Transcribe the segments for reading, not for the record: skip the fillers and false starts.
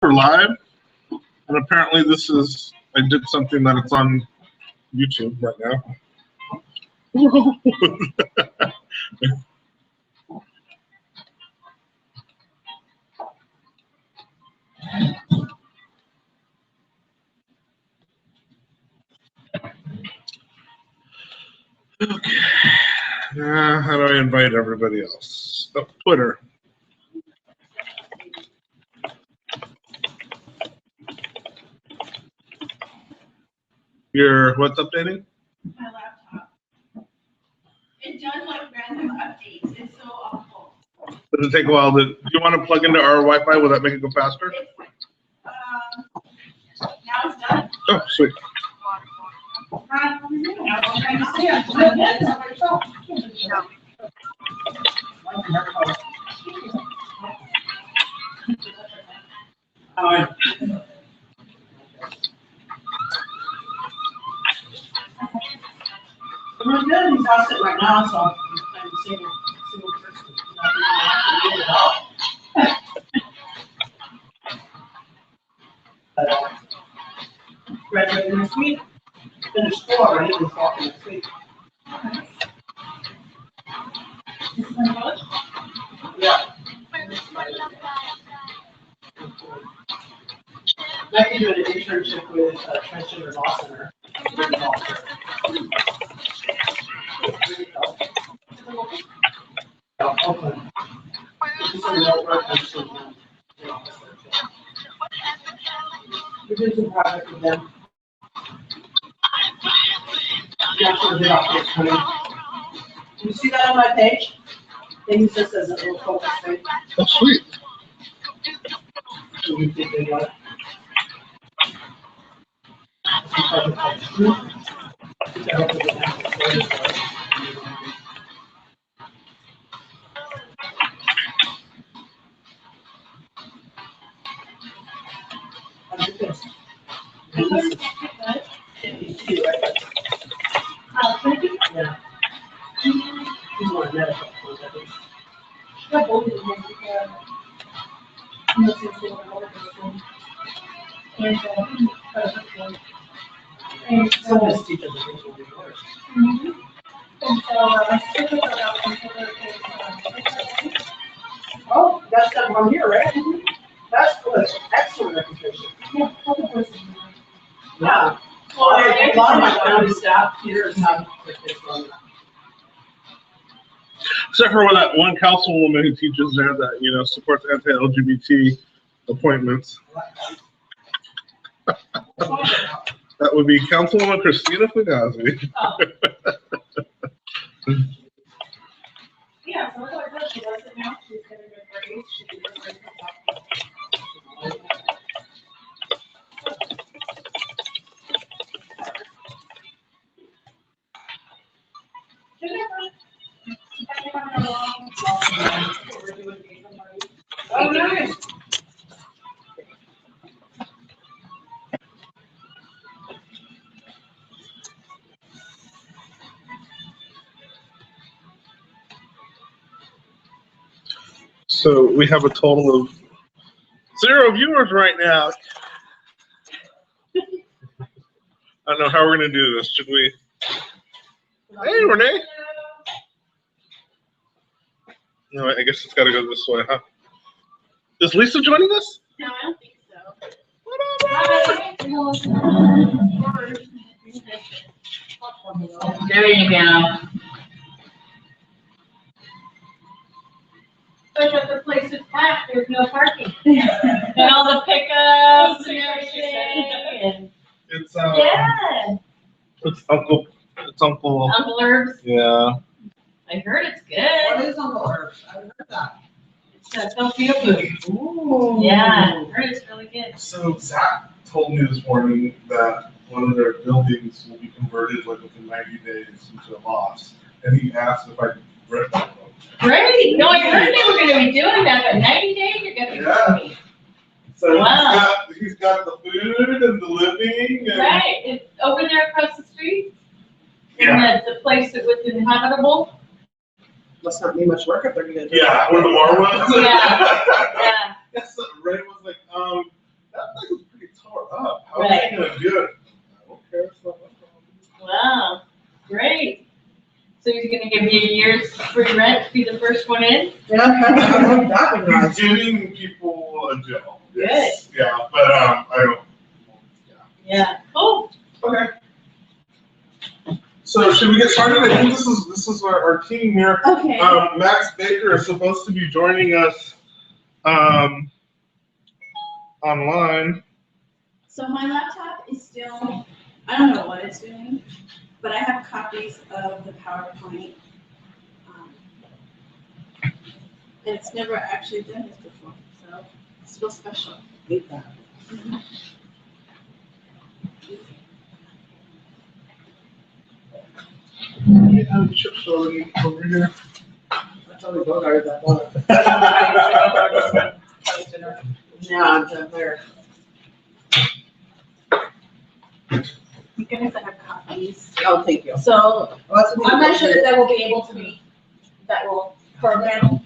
We're live, and apparently this is, I did something that it's on YouTube right now. Okay. How do I invite everybody else? Oh, Twitter. Your what's updating? My laptop. It does like random updates. It's so awful. Does it take a while? Do you want to plug into our Wi-Fi? Will that make it go faster? Now it's done. Oh, sweet. I'm doing these houses right now, so I'm single person. Graduating next week. Finish school already, and fall next week. Yeah. I can do an internship with Transgender Law Center. Oakland. We did some project with them. Do you see that on my page? They use this as a little focus thing. Oh, sweet. So we did they got it. Yeah. He's one of medical. And Some of his teachers I think will be worse. so my schedule Oh, that's that one here, right? That's good. Excellent reputation. yeah, Yeah. Well, A lot of my county staff here is not like this one. Except for that one councilwoman who teaches there that, you know, supports anti-LGBT appointments. That would be Councilwoman Christina Fugazi. Oh. Yeah, so what I she does it now. She's gonna get raised. She does it Oh, nice. So we have a total of 0 viewers right now. I don't know how we're gonna do this. Should we? Hey, Renee. No, I guess it's got to go this way, huh? Is Lisa joining us? No, I don't think so. There you go. But if the place is packed, there's no parking. And all the pickups and everything. It's Yeah. It's Uncle. Uncle Herb's. Yeah. I heard it's What good. is Uncle Herb's? I haven't heard that. It's tortilla food. Ooh. Yeah, I heard it's really good. So Zach told me this morning that one of their buildings will be converted like within 90 days into a loft, and he asked if I could rent that one. Great. No, I heard they were gonna be doing that, but 90 days you're gonna be Yeah. doing it. So Wow. he's got the food and the living. And Right, it's over there across the street. Yeah. In the place that was inhabitable. Must not be much work if they're gonna do. Yeah, where the bar was. Yeah. Yeah. That's what Ray was like, Right. Good. Okay, so Wow, great. So he's gonna give you a year's free rent to be the first one in? Yeah, that would be nice. he's giving people a job. Good. Yeah, but I don't. Yeah. Oh, Okay. So should we get started? I think this is our team here. Okay. Max Baker is supposed to be joining us online. So my laptop is still, I don't know what it's doing, but I have copies of the PowerPoint. And it's never actually done this before, so it's real special. Hate that. Yeah, the chip's already over here. That's how we go there, that one. Yeah, it's up there. Thank goodness I have copies. Oh, thank you. So Well, that's what I'm we not sure did. that will be able to be, that will program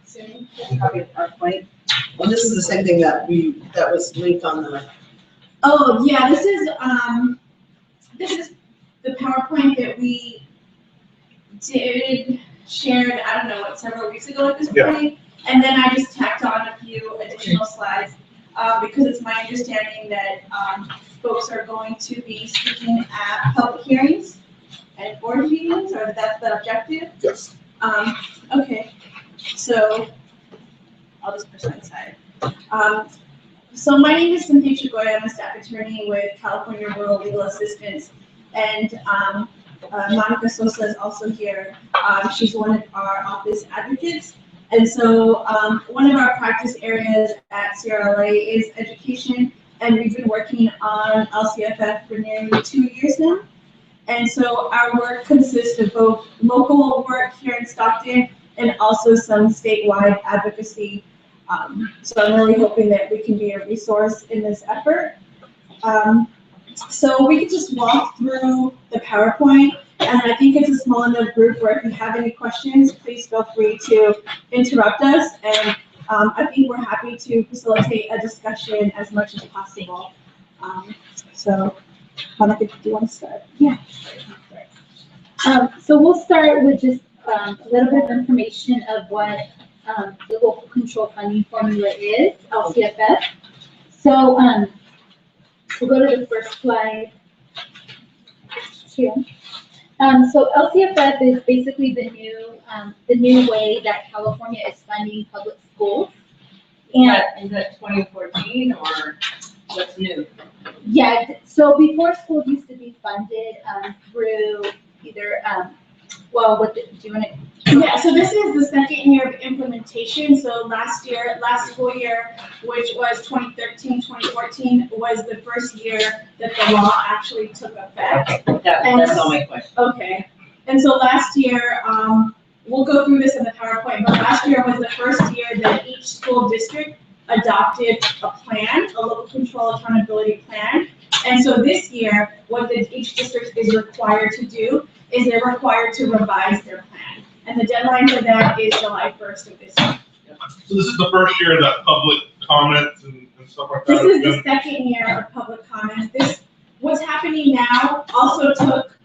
soon. Copy of PowerPoint. Well, this is the same thing that was linked on the, Oh, yeah, this is the PowerPoint that we shared, I don't know, several weeks ago at this Yeah. point. And then I just tacked on a few additional slides, because it's my understanding that, folks are going to be speaking at public hearings and board meetings, or that's the objective? Yes. Okay, so I'll just push that aside. So my name is Cynthia Chagoya. I'm a staff attorney with California Rural Legal Assistance, and Monica Sosa is also here. She's one of our office advocates, and so one of our practice areas at CRLA is education, and we've been working on LCFF for nearly 2 years now. And so our work consists of both local work here in Stockton and also some statewide advocacy. So I'm really hoping that we can be a resource in this effort. So we could just walk through the PowerPoint, and I think it's a small enough group where if you have any questions, please feel free to interrupt us, and I think we're happy to facilitate a discussion as much as possible. So, Monica, do you want to start? Yeah. So we'll start with just a little bit of information of what the local control funding formula is, LCFF. So we'll go to the first slide here. So LCFF is basically the new way that California is funding public schools. And is that 2014 or what's new? yeah, so before schools used to be funded through either, do you want to? Yeah, so this is the second year of implementation. So last school year, which was 2013-2014, was the first year that the law actually took effect. That's all my question. Okay, and so last year, we'll go through this in the PowerPoint, but last year was the first year that each school district adopted a plan, a local control accountability plan. And so this year, what each district is required to do is they're required to revise their plan. And the deadline for that is July 1st of this year. So this is the first year that public comments and stuff like that. This is the second year of public comments. What's happening now also took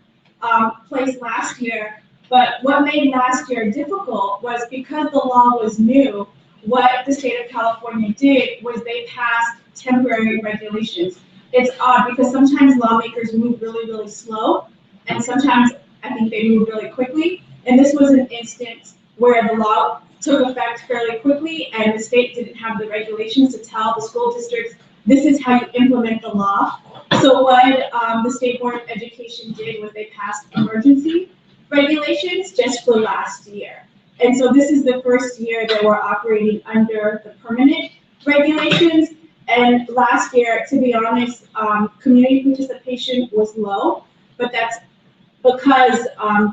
place last year, but what made last year difficult was because the law was new, what the state of California did was they passed temporary regulations. It's odd because sometimes lawmakers move really, really slow, and sometimes I think they move really quickly. And this was an instance where the law took effect fairly quickly, and the state didn't have the regulations to tell the school districts, this is how you implement the law. So what the State Board of Education did was they passed emergency regulations just for last year. And so this is the first year that we're operating under the permanent regulations. And last year, to be honest, community participation was low, but that's because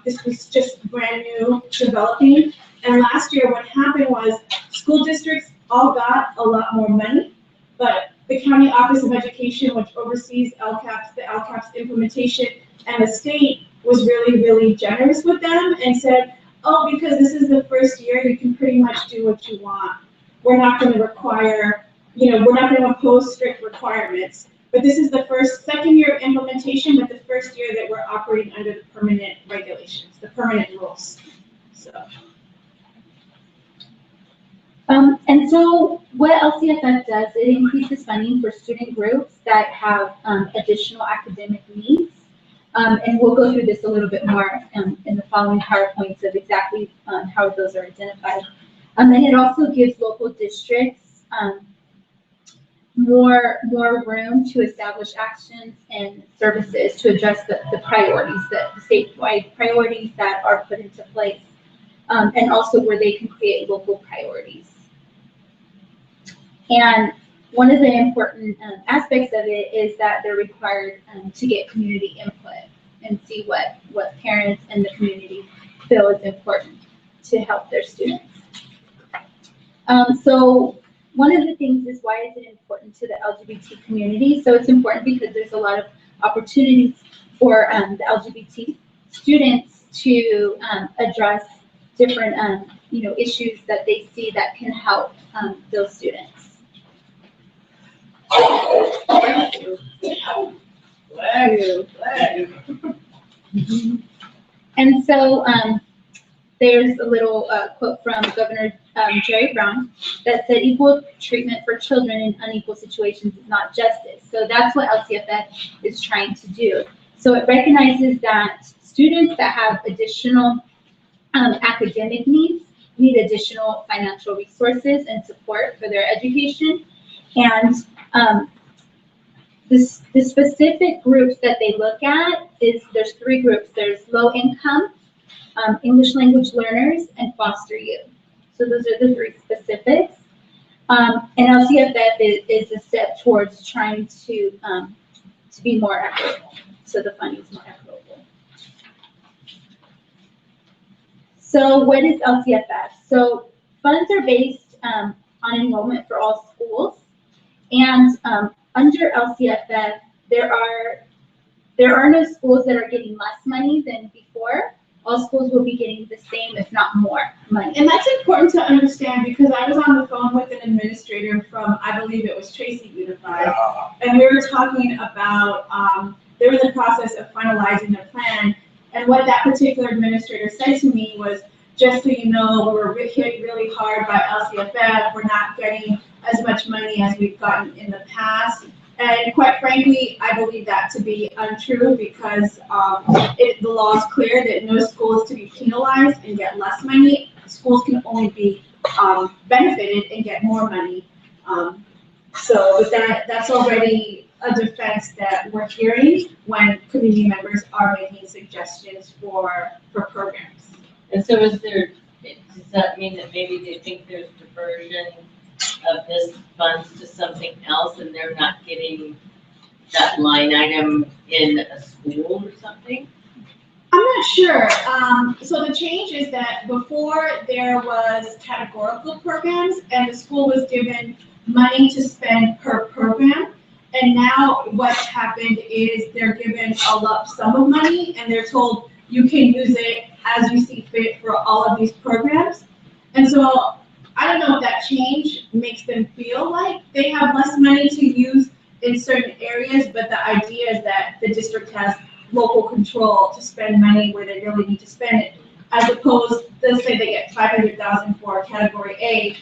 this was just brand new developing. And last year, what happened was school districts all got a lot more money, but the County Office of Education, which oversees LCAP's, the LCAP's implementation, and the state was really, really generous with them and said, oh, because this is the first year, you can pretty much do what you want. We're not going to require, we're not going to impose strict requirements. But this is the second year of implementation, but the first year that we're operating under the permanent regulations, the permanent rules. So. And so what LCFF does, it increases funding for student groups that have additional academic needs. And we'll go through this a little bit more in the following PowerPoints of exactly how those are identified. And it also gives local districts more room to establish actions and services to address the priorities, the statewide priorities that are put into place, and also where they can create local priorities. And one of the important aspects of it is that they're required to get community input and see what parents and the community feel is important to help their students. So one of the things is, why is it important to the LGBT community? So it's important because there's a lot of opportunities for the LGBT students to address different issues that they see that can help those students. And so there's a little quote from Governor Jerry Brown that said, "Equal treatment for children in unequal situations is not justice." So that's what LCFF is trying to do. So it recognizes that students that have additional academic needs need additional financial resources and support for their education. And the specific groups that they look at there's three groups. There's low income, English language learners, and foster youth. So those are the three specifics. And LCFF is a step towards trying to be more equitable, so the funding is more equitable. So what is LCFF? So funds are based on enrollment for all schools, and under LCFF, there are no schools that are getting less money than before. All schools will be getting the same, if not more, money. And that's important to understand, because I was on the phone with an administrator from, I believe it was Tracy Unified, and we were talking about, they were in the process of finalizing their plan, and what that particular administrator said to me was, just so you know, we were hit really hard by LCFF, we're not getting as much money as we've gotten in the past. And quite frankly, I believe that to be untrue, because the law is clear that no school is to be penalized and get less money. Schools can only be benefited and get more money. So with that's already a defense that we're hearing when community members are making suggestions for programs. And so does that mean that maybe they think there's diversion of this funds to something else and they're not getting that line item in a school or something? I'm not sure. So the change is that before there was categorical programs and the school was given money to spend per program. And now what's happened is they're given a lump sum of money and they're told you can use it as you see fit for all of these programs. And so I don't know if that change makes them feel like they have less money to use in certain areas, but the idea is that the district has local control to spend money where they really need to spend it, as opposed, let's say they get $500,000 for category A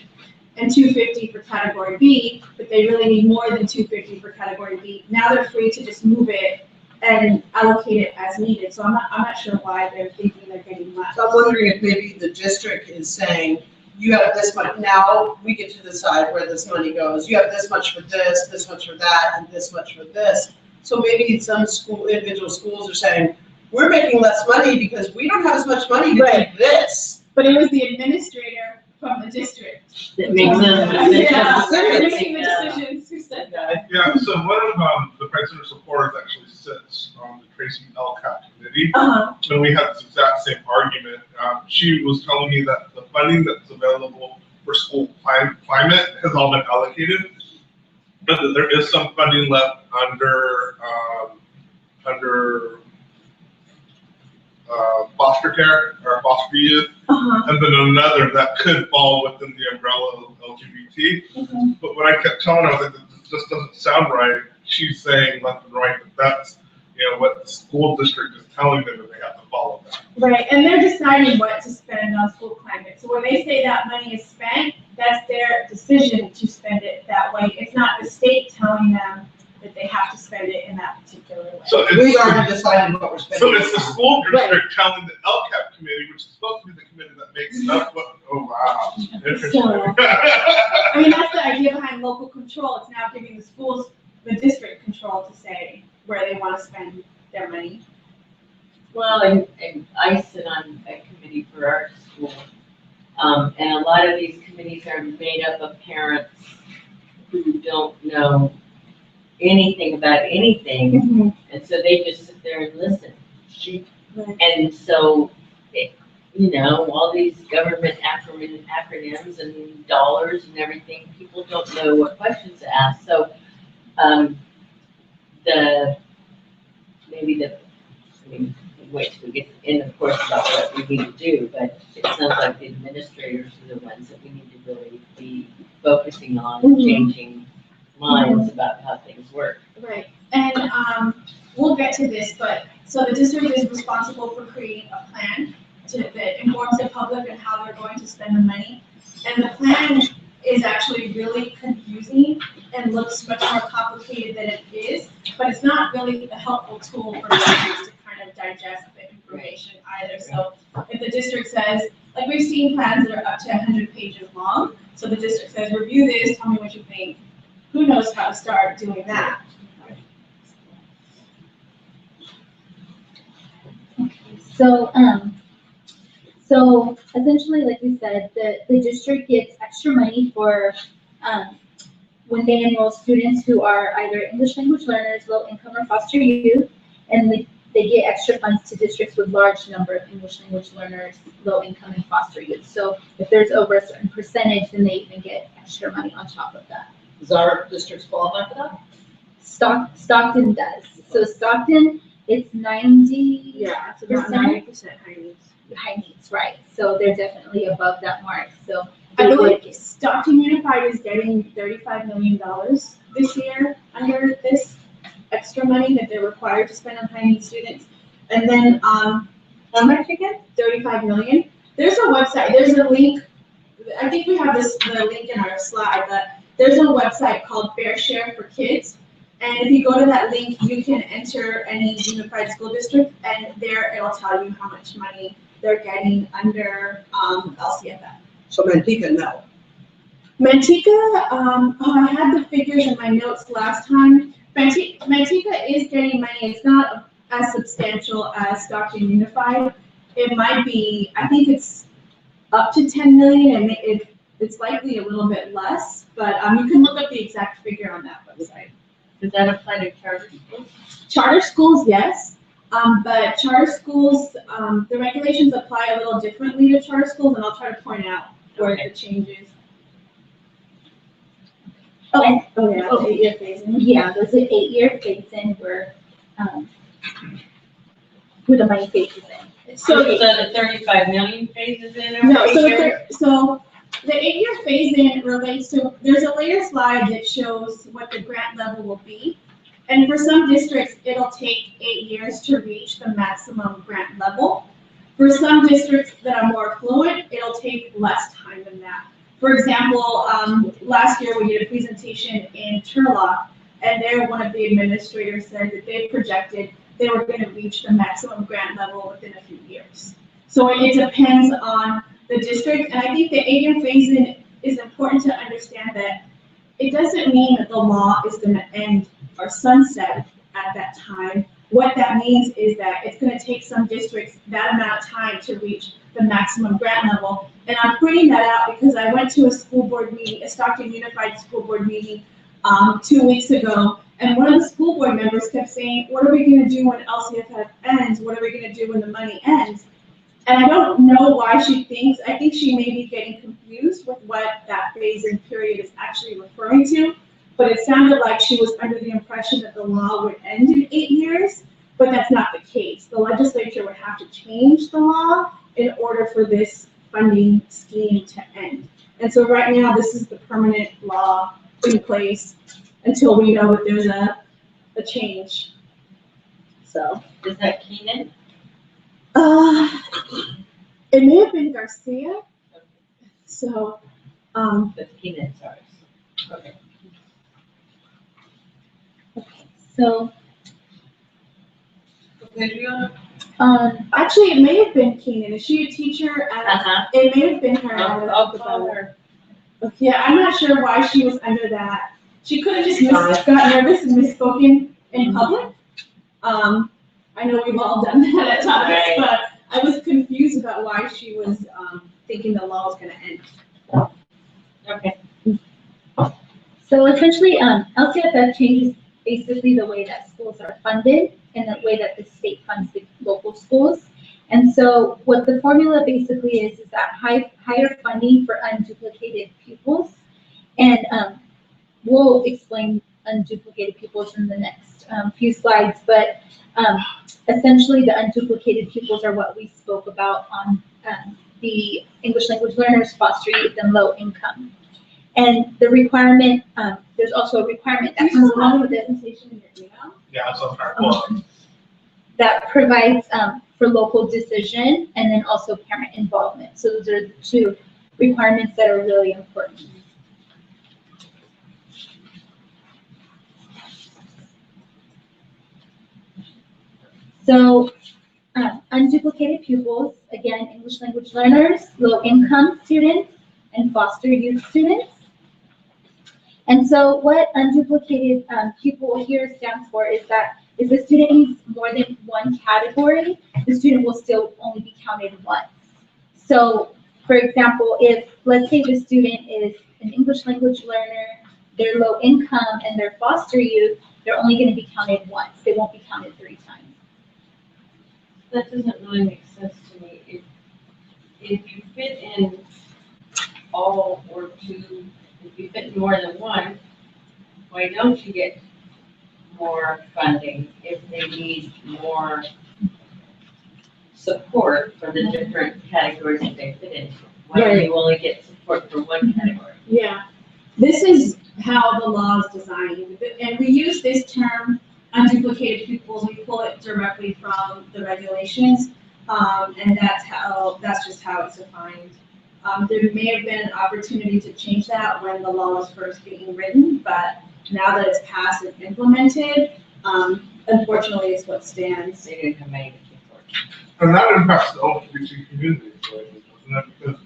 and $250 for category B, but they really need more than $250 for category B. Now they're free to just move it and allocate it as needed. So I'm not sure why they're thinking they're getting less. So I'm wondering if maybe the district is saying, you have this much, now we get to decide where this money goes. You have this much for this much for that, and this much for this. So maybe some individual schools are saying, we're making less money because we don't have as much money to do this. But it was the administrator from the district. That makes sense. Yeah, they're making the decisions. Who said that? Yeah, so one of the Pride Center supporters actually sits on the Tracy LCAP committee. And we had this exact same argument. She was telling me that the funding that's available for school climate has all been allocated, but that there is some funding left under foster care or foster youth, and then another that could fall within the umbrella of LGBT. But what I kept telling her, I was like, this just doesn't sound right. she's saying left and right that that's, what the school district is telling them that they have to follow that. Right, and they're deciding what to spend on school climate. So when they say that money is spent, that's their decision to spend it that way. It's not the state telling them that they have to spend it in that particular way. So We already decided what we're spending. So it's the school district telling the LCAP committee, which is supposed to be the committee that makes stuff, oh wow, interesting. I mean, that's the idea behind local control. It's now giving the schools, the district control to say where they want to spend their money. Well, and I sit on a committee for our school, and a lot of these committees are made up of parents who don't know anything about anything, and so they just sit there and listen. And so, all these government acronyms and dollars and everything, people don't know what questions to ask. So, wait till we get in the course about what we need to do, but it sounds like the administrators are the ones that we need to really be focusing on, changing minds about how things work. Right, and we'll get to this, but so the district is responsible for creating a plan that informs the public on how they're going to spend the money. And the plan is actually really confusing and looks much more complicated than it is, but it's not really a helpful tool for districts to kind of digest the information either. So if the district says, like we've seen plans that are up to 100 pages long, so the district says, review this, tell me what you think. Who knows how to start doing that? So essentially, like we said, the district gets extra money for when they enroll students who are either English language learners, low income, or foster youth, and they get extra funds to districts with large number of English language learners, low income, and foster youth. So if there's over a certain percentage, then they even get extra money on top of that. Does our district qualify for that? Stockton does. So Stockton, it's 90. Yeah, it's about 90% high needs. High needs, right? So they're definitely above that mark. So I believe Stockton Unified is getting $35 million this year under this extra money that they're required to spend on high need students. And then, how much again? $35 million. There's a website, there's a link. I think we have the link in our slide, but there's a website called Fair Share for Kids. And if you go to that link, you can enter any unified school district, and there it'll tell you how much money they're getting under LCFF. So Manteca, no. Manteca, I had the figures in my notes last time. Manteca is getting money. It's not as substantial as Stockton Unified. It might be, I think it's up to 10 million, and it's likely a little bit less, but you can look up the exact figure on that website. Does that apply to charter schools? Charter schools, yes. But charter schools, the regulations apply a little differently to charter schools, and I'll try to point out where the changes. Yeah, 8-year phase-in. Yeah, there's an 8-year phase-in where the money phases in. So the 35 million phases in over No, 8 years? so the 8-year phase-in relates to, there's a later slide that shows what the grant level will be. And for some districts, it'll take 8 years to reach the maximum grant level. For some districts that are more affluent, it'll take less time than that. For example, last year we did a presentation in Turlock, and there one of the administrators said that they projected they were going to reach the maximum grant level within a few years. So it depends on the district, and I think the 8-year phase-in is important to understand that it doesn't mean that the law is going to end or sunset at that time. What that means is that it's going to take some districts that amount of time to reach the maximum grant level. And I'm pointing that out because I went to a school board meeting, a Stockton Unified School Board meeting 2 weeks ago, and one of the school board members kept saying, what are we going to do when LCFF ends? What are we going to do when the money ends? And I don't know why she thinks, I think she may be getting confused with what that phase-in period is actually referring to, but it sounded like she was under the impression that the law would end in 8 years, but that's not the case. The legislature would have to change the law in order for this funding scheme to end. And so right now, this is the permanent law in place until we know that there's a a change. So, Is that Keenan? it may have been Garcia, so, But Keenan's ours. Okay. Okay, so, Okay, actually, it may have been Keenan. Is she a teacher at, Uh-huh. it may have been her. I'll call her. Yeah, I'm not sure why she was under that. She could have just got nervous and misspoken in public. I know we've all done that at times, Right. but I was confused about why she was, thinking the law was gonna end. Okay. so essentially, LCFF changes basically the way that schools are funded and the way that the state funds the local schools. And so what the formula basically is that higher funding for unduplicated pupils. And we'll explain unduplicated pupils in the next few slides, but essentially the unduplicated pupils are what we spoke about on the English language learners, foster youth, and low income. And the requirement, there's also a requirement that comes along with it. Presentation in your email? Yeah, that's what I'm trying to That provides for local decision and then also parent involvement. So those are the two requirements that are really important. So unduplicated pupils, again, English language learners, low income students, and foster youth students. And so what unduplicated pupil here stands for is that if the student needs more than one category, the student will still only be counted once. So for example, if let's say the student is an English language learner, they're low income and they're foster youth, they're only going to be counted once. They won't be counted 3 times. That doesn't really make sense to me. If you fit in all or two, if you fit in more than one, why don't you get more funding if they need more support for the different categories that they fit in? Why do you only get support for one category? Yeah, this is how the law is designed, and we use this term, unduplicated pupils, we pull it directly from the regulations, and that's just how it's defined. There may have been an opportunity to change that when the law was first being written, but now that it's passed and implemented, unfortunately, it's what stands. They didn't have any support. And that impacts the LGBT community, right? Doesn't that? Because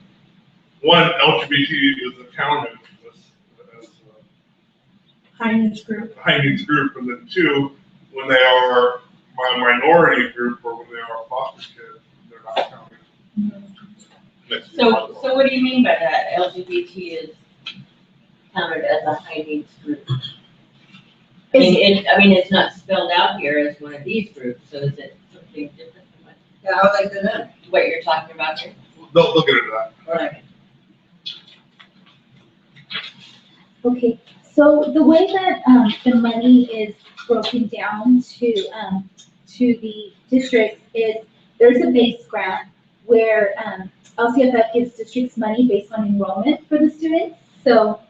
one, LGBT is accounted as High needs group. a high needs group, and then two, when they are a minority group or when they are a foster kid, they're not counted. So what do you mean by that? LGBT is counted as a high needs group? I mean, it's not spelled out here as one of these groups, so is it something different from how they fit in. what you're talking about here? They'll get into that. Right. Okay, so the way that the money is broken down to the districts is there's a base grant where LCFF gives districts money based on enrollment for the students. So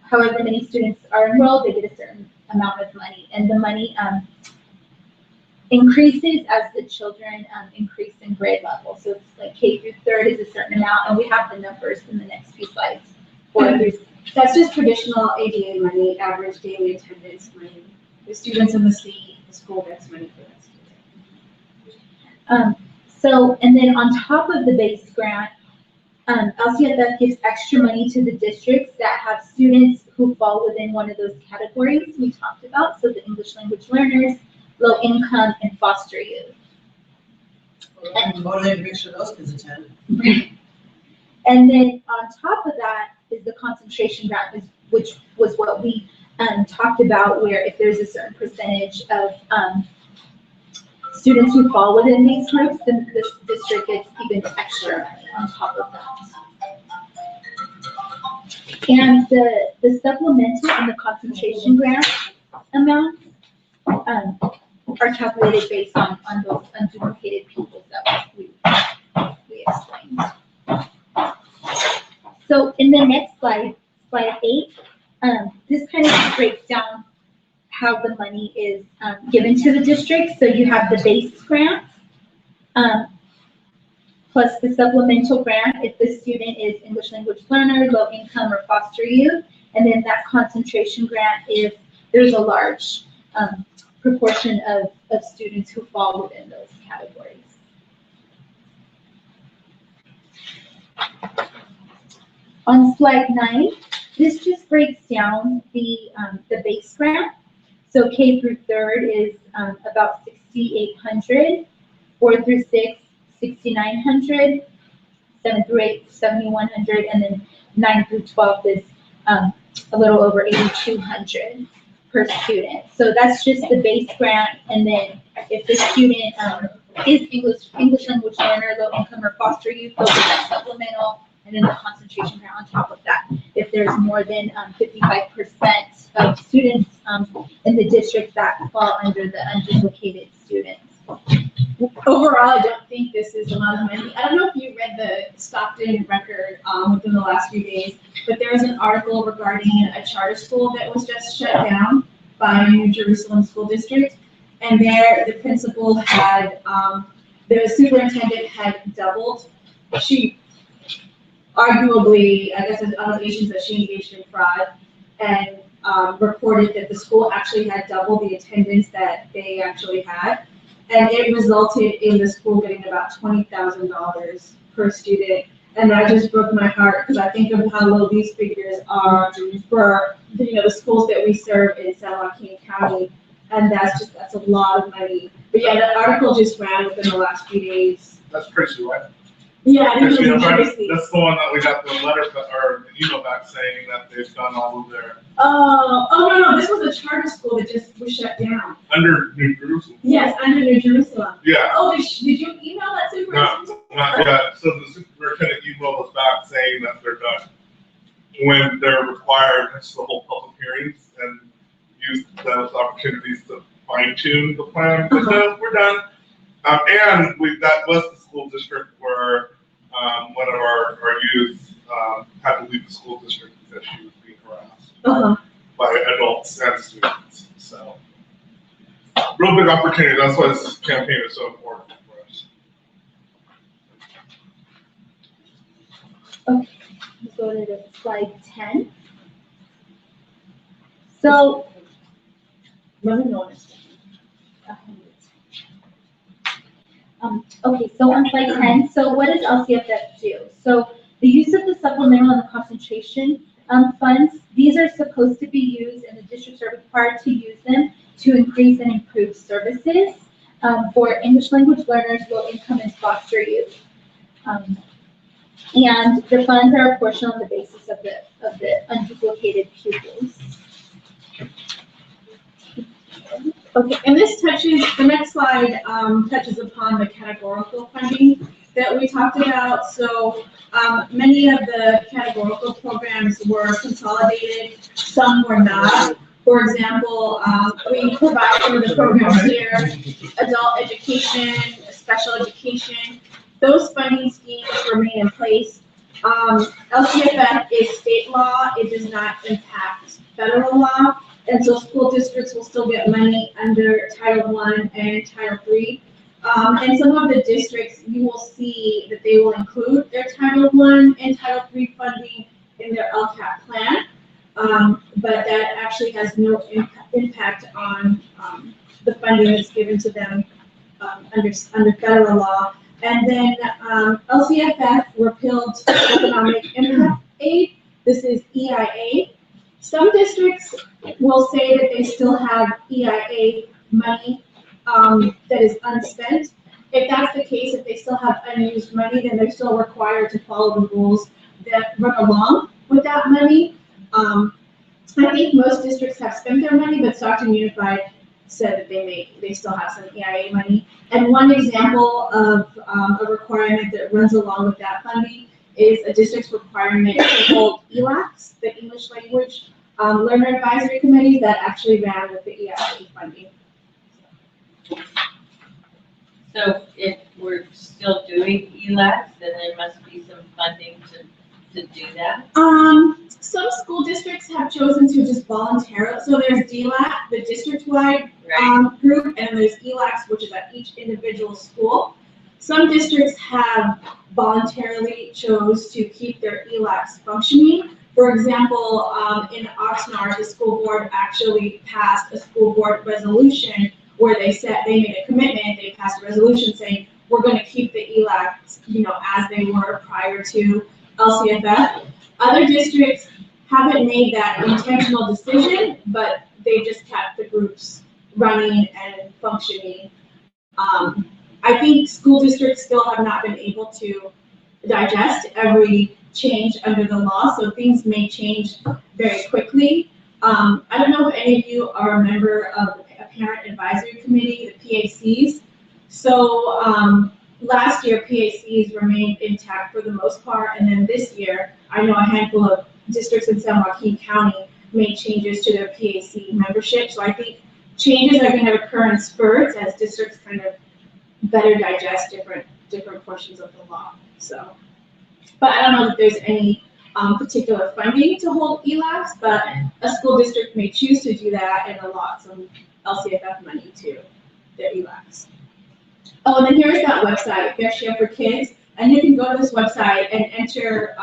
however many students are enrolled, they get a certain amount of money, and the money increases as the children increase in grade level. So it's like K through 3rd is a certain amount, and we have the numbers in the next few slides. 4 through That's just traditional ADA money, average daily attendance money. The students in the state, the school gets money for that student. So, and then on top of the base grant, LCFF gives extra money to the districts that have students who fall within one of those categories we talked about. So the English language learners, low income, and foster youth. And motivate to make sure those kids attend. And then on top of that is the concentration grant, which was what we talked about, where if there's a certain percentage of students who fall within these groups, then this district gets even extra money on top of that. And the supplemental and the concentration grant amounts are calculated based on those unduplicated pupils that we explained. So in the next slide, slide 8, this kind of breaks down how the money is given to the district. So you have the base grant, plus the supplemental grant if the student is English language learner, low income, or foster youth, and then that concentration grant if there's a large proportion of students who fall within those categories. On slide 9, this just breaks down the base grant. So K through 3rd is about 6,800, 4 through 6, 6,900, 7 through 8, 7,100, and then 9 through 12 is a little over 8,200 per student. So that's just the base grant, and then if the student is English language learner, low income, or foster youth, they'll get that supplemental, and then the concentration grant on top of that. If there's more than 55% of students in the district that fall under the unduplicated students. Overall, I don't think this is a lot of money. I don't know if you read the Stockton record within the last few days, but there was an article regarding a charter school that was just shut down by New Jerusalem School District. And there, the principal had, the superintendent had doubled. She arguably, I guess, there's allegations that she engaged in fraud, and reported that the school actually had double the attendance that they actually had. And it resulted in the school getting about $20,000 per student. And that just broke my heart because I think of how low these figures are for the schools that we serve in San Joaquin County. And that's a lot of money. But yeah, that article just ran within the last few days. That's Chrissy, right? Yeah, I think Chrissy, it was right? Chrissy. That's the one that we got the letter or the email back saying that they've done all of their Oh no, this was a charter school that just was shut down. under New Jerusalem. Yes, under New Jerusalem. Yeah. Oh, did you email that superintendent? Not yet. So the superintendent emailed us back saying that they're done. When they're required to hold public hearings and use those opportunities to fine tune the plan. But no, we're done. And that was the school district where one of our youth had to leave the school district because she was being harassed by adults and students. So, real big opportunity. That's why this campaign is so important for us. Okay, let's go to slide 10. So, Let me know. Okay, so on slide 10, so what does LCFF do? So the use of the supplemental and the concentration funds, these are supposed to be used, and the districts are required to use them to increase and improve services for English language learners, low income, and foster youth. And the funds are apportioned on the basis of the unduplicated pupils. Okay, and this touches, the next slide touches upon the categorical funding that we talked about. So many of the categorical programs were consolidated, some were not. For example, we provide some of the programs here, adult education, special education. Those funding schemes remain in place. LCFF is state law, it does not impact federal law. And so school districts will still get money under Title I and Title III. And some of the districts, you will see that they will include their Title I and Title III funding in their LCAP plan. But that actually has no impact on the funding that's given to them under federal law. And then LCFF repealed economic impact aid. This is EIA. Some districts will say that they still have EIA money that is unspent. If that's the case, if they still have unused money, then they're still required to follow the rules that run along with that money. I think most districts have spent their money, but Stockton Unified said that they still have some EIA money. And one example of a requirement that runs along with that funding is a district's requirement to hold ELACs, the English Language Learner Advisory Committees, that actually ran with the EIA funding. So if we're still doing ELACs, then there must be some funding to to do that? Some school districts have chosen to just voluntarily, so there's DLAC, the district-wide group, and there's ELACs, which is at each individual school. Some districts have voluntarily chose to keep their ELACs functioning. For example, in Oxnard, the school board actually passed a school board resolution where they made a commitment, they passed a resolution saying, we're gonna keep the ELACs, as they were prior to LCFF. Other districts haven't made that intentional decision, but they just kept the groups running and functioning. I think school districts still have not been able to digest every change under the law, so things may change very quickly. I don't know if any of you are a member of a parent advisory committee, the PACs. So last year, PACs remained intact for the most part, and then this year, I know a handful of districts in San Joaquin County made changes to their PAC membership. So I think changes are going to occur in spurts as districts kind of better digest different portions of the law. So, but I don't know if there's any particular funding to hold ELACs, but a school district may choose to do that and allot some LCFF money to their ELACs. Oh, and then here's that website, Fair Share for Kids, and you can go to this website and enter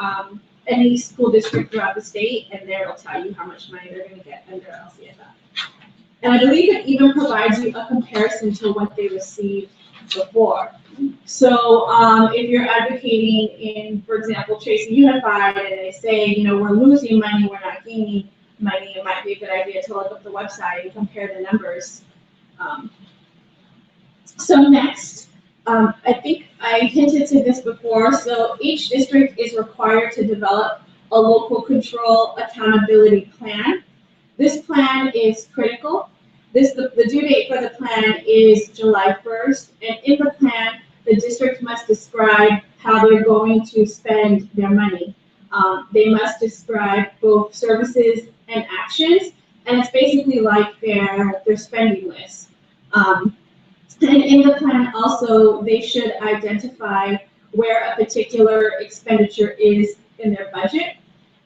any school district throughout the state, and there it'll tell you how much money they're going to get under LCFF. And I believe it even provides you a comparison to what they received before. So if you're advocating in, for example, Tracy Unified, and they say, we're losing money, we're not gaining money, it might be a good idea to look up the website and compare the numbers. So next, I think I hinted to this before, so each district is required to develop a local control accountability plan. This plan is critical. The due date for the plan is July 1st, and in the plan, the district must describe how they're going to spend their money. They must describe both services and actions, and it's basically like their spending list. And in the plan also, they should identify where a particular expenditure is in their budget.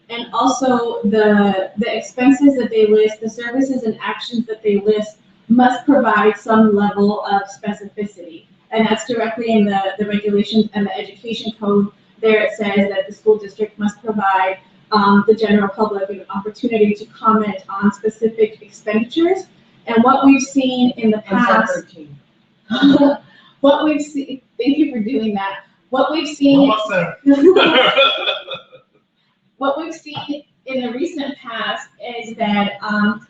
And also the expenses that they list, the services and actions that they list must provide some level of specificity. And that's directly in the regulations and the education code. There it says that the school district must provide the general public an opportunity to comment on specific expenditures. And what we've seen in the past, what we've seen, thank you for doing that. What we've seen, what we've seen in the recent past is that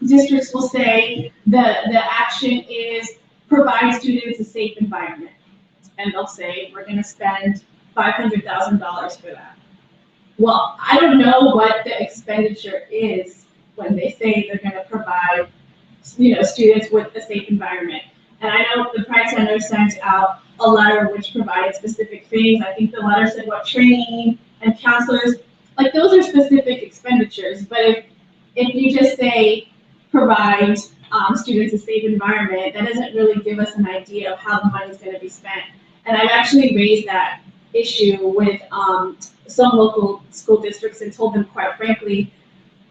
districts will say the action is provide students a safe environment. And they'll say, we're gonna spend $500,000 for that. Well, I don't know what the expenditure is when they say they're gonna provide students with a safe environment. And I know the Pride Center sent out a letter which provided specific things. I think the letter said what training and counselors, like those are specific expenditures. But if you just say provide students a safe environment, that doesn't really give us an idea of how the money is going to be spent. And I've actually raised that issue with some local school districts and told them quite frankly,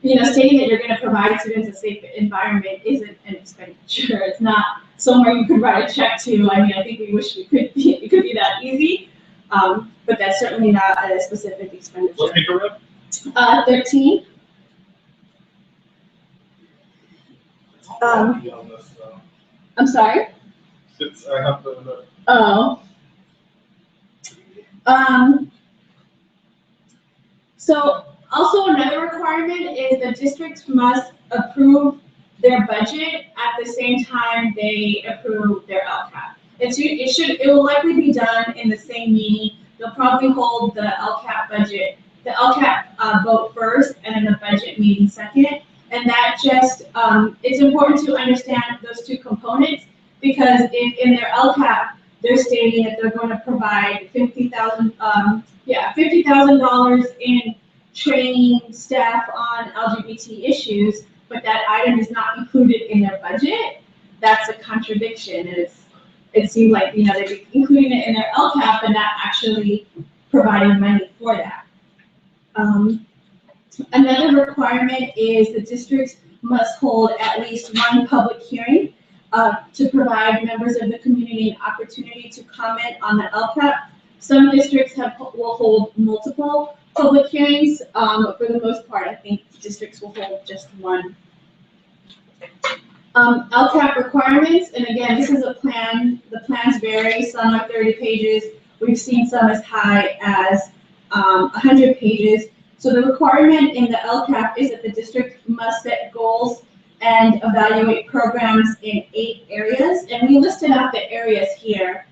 stating that you're going to provide students a safe environment isn't an expenditure. It's not somewhere you could write a check to. I mean, I think we wish it could be that easy, but that's certainly not a specific expenditure. What paper rep? 13. I'm sorry? Since I have the. Oh. So also another requirement is the districts must approve their budget at the same time they approve their LCAP. It will likely be done in the same meeting. They'll probably hold the LCAP budget, the LCAP vote first, and then the budget meeting second. And that just, it's important to understand those two components, because if in their LCAP, they're stating that they're going to provide $50,000 in training staff on LGBT issues, but that item is not included in their budget, that's a contradiction. And it seems like, they'd be including it in their LCAP and not actually providing money for that. Another requirement is the districts must hold at least one public hearing to provide members of the community an opportunity to comment on the LCAP. Some districts will hold multiple public hearings. For the most part, I think districts will hold just one. LCAP requirements, and again, this is a plan. The plans vary. Some are 30 pages. We've seen some as high as 100 pages. So the requirement in the LCAP is that the district must set goals and evaluate programs in 8 areas. And we listed out the areas here.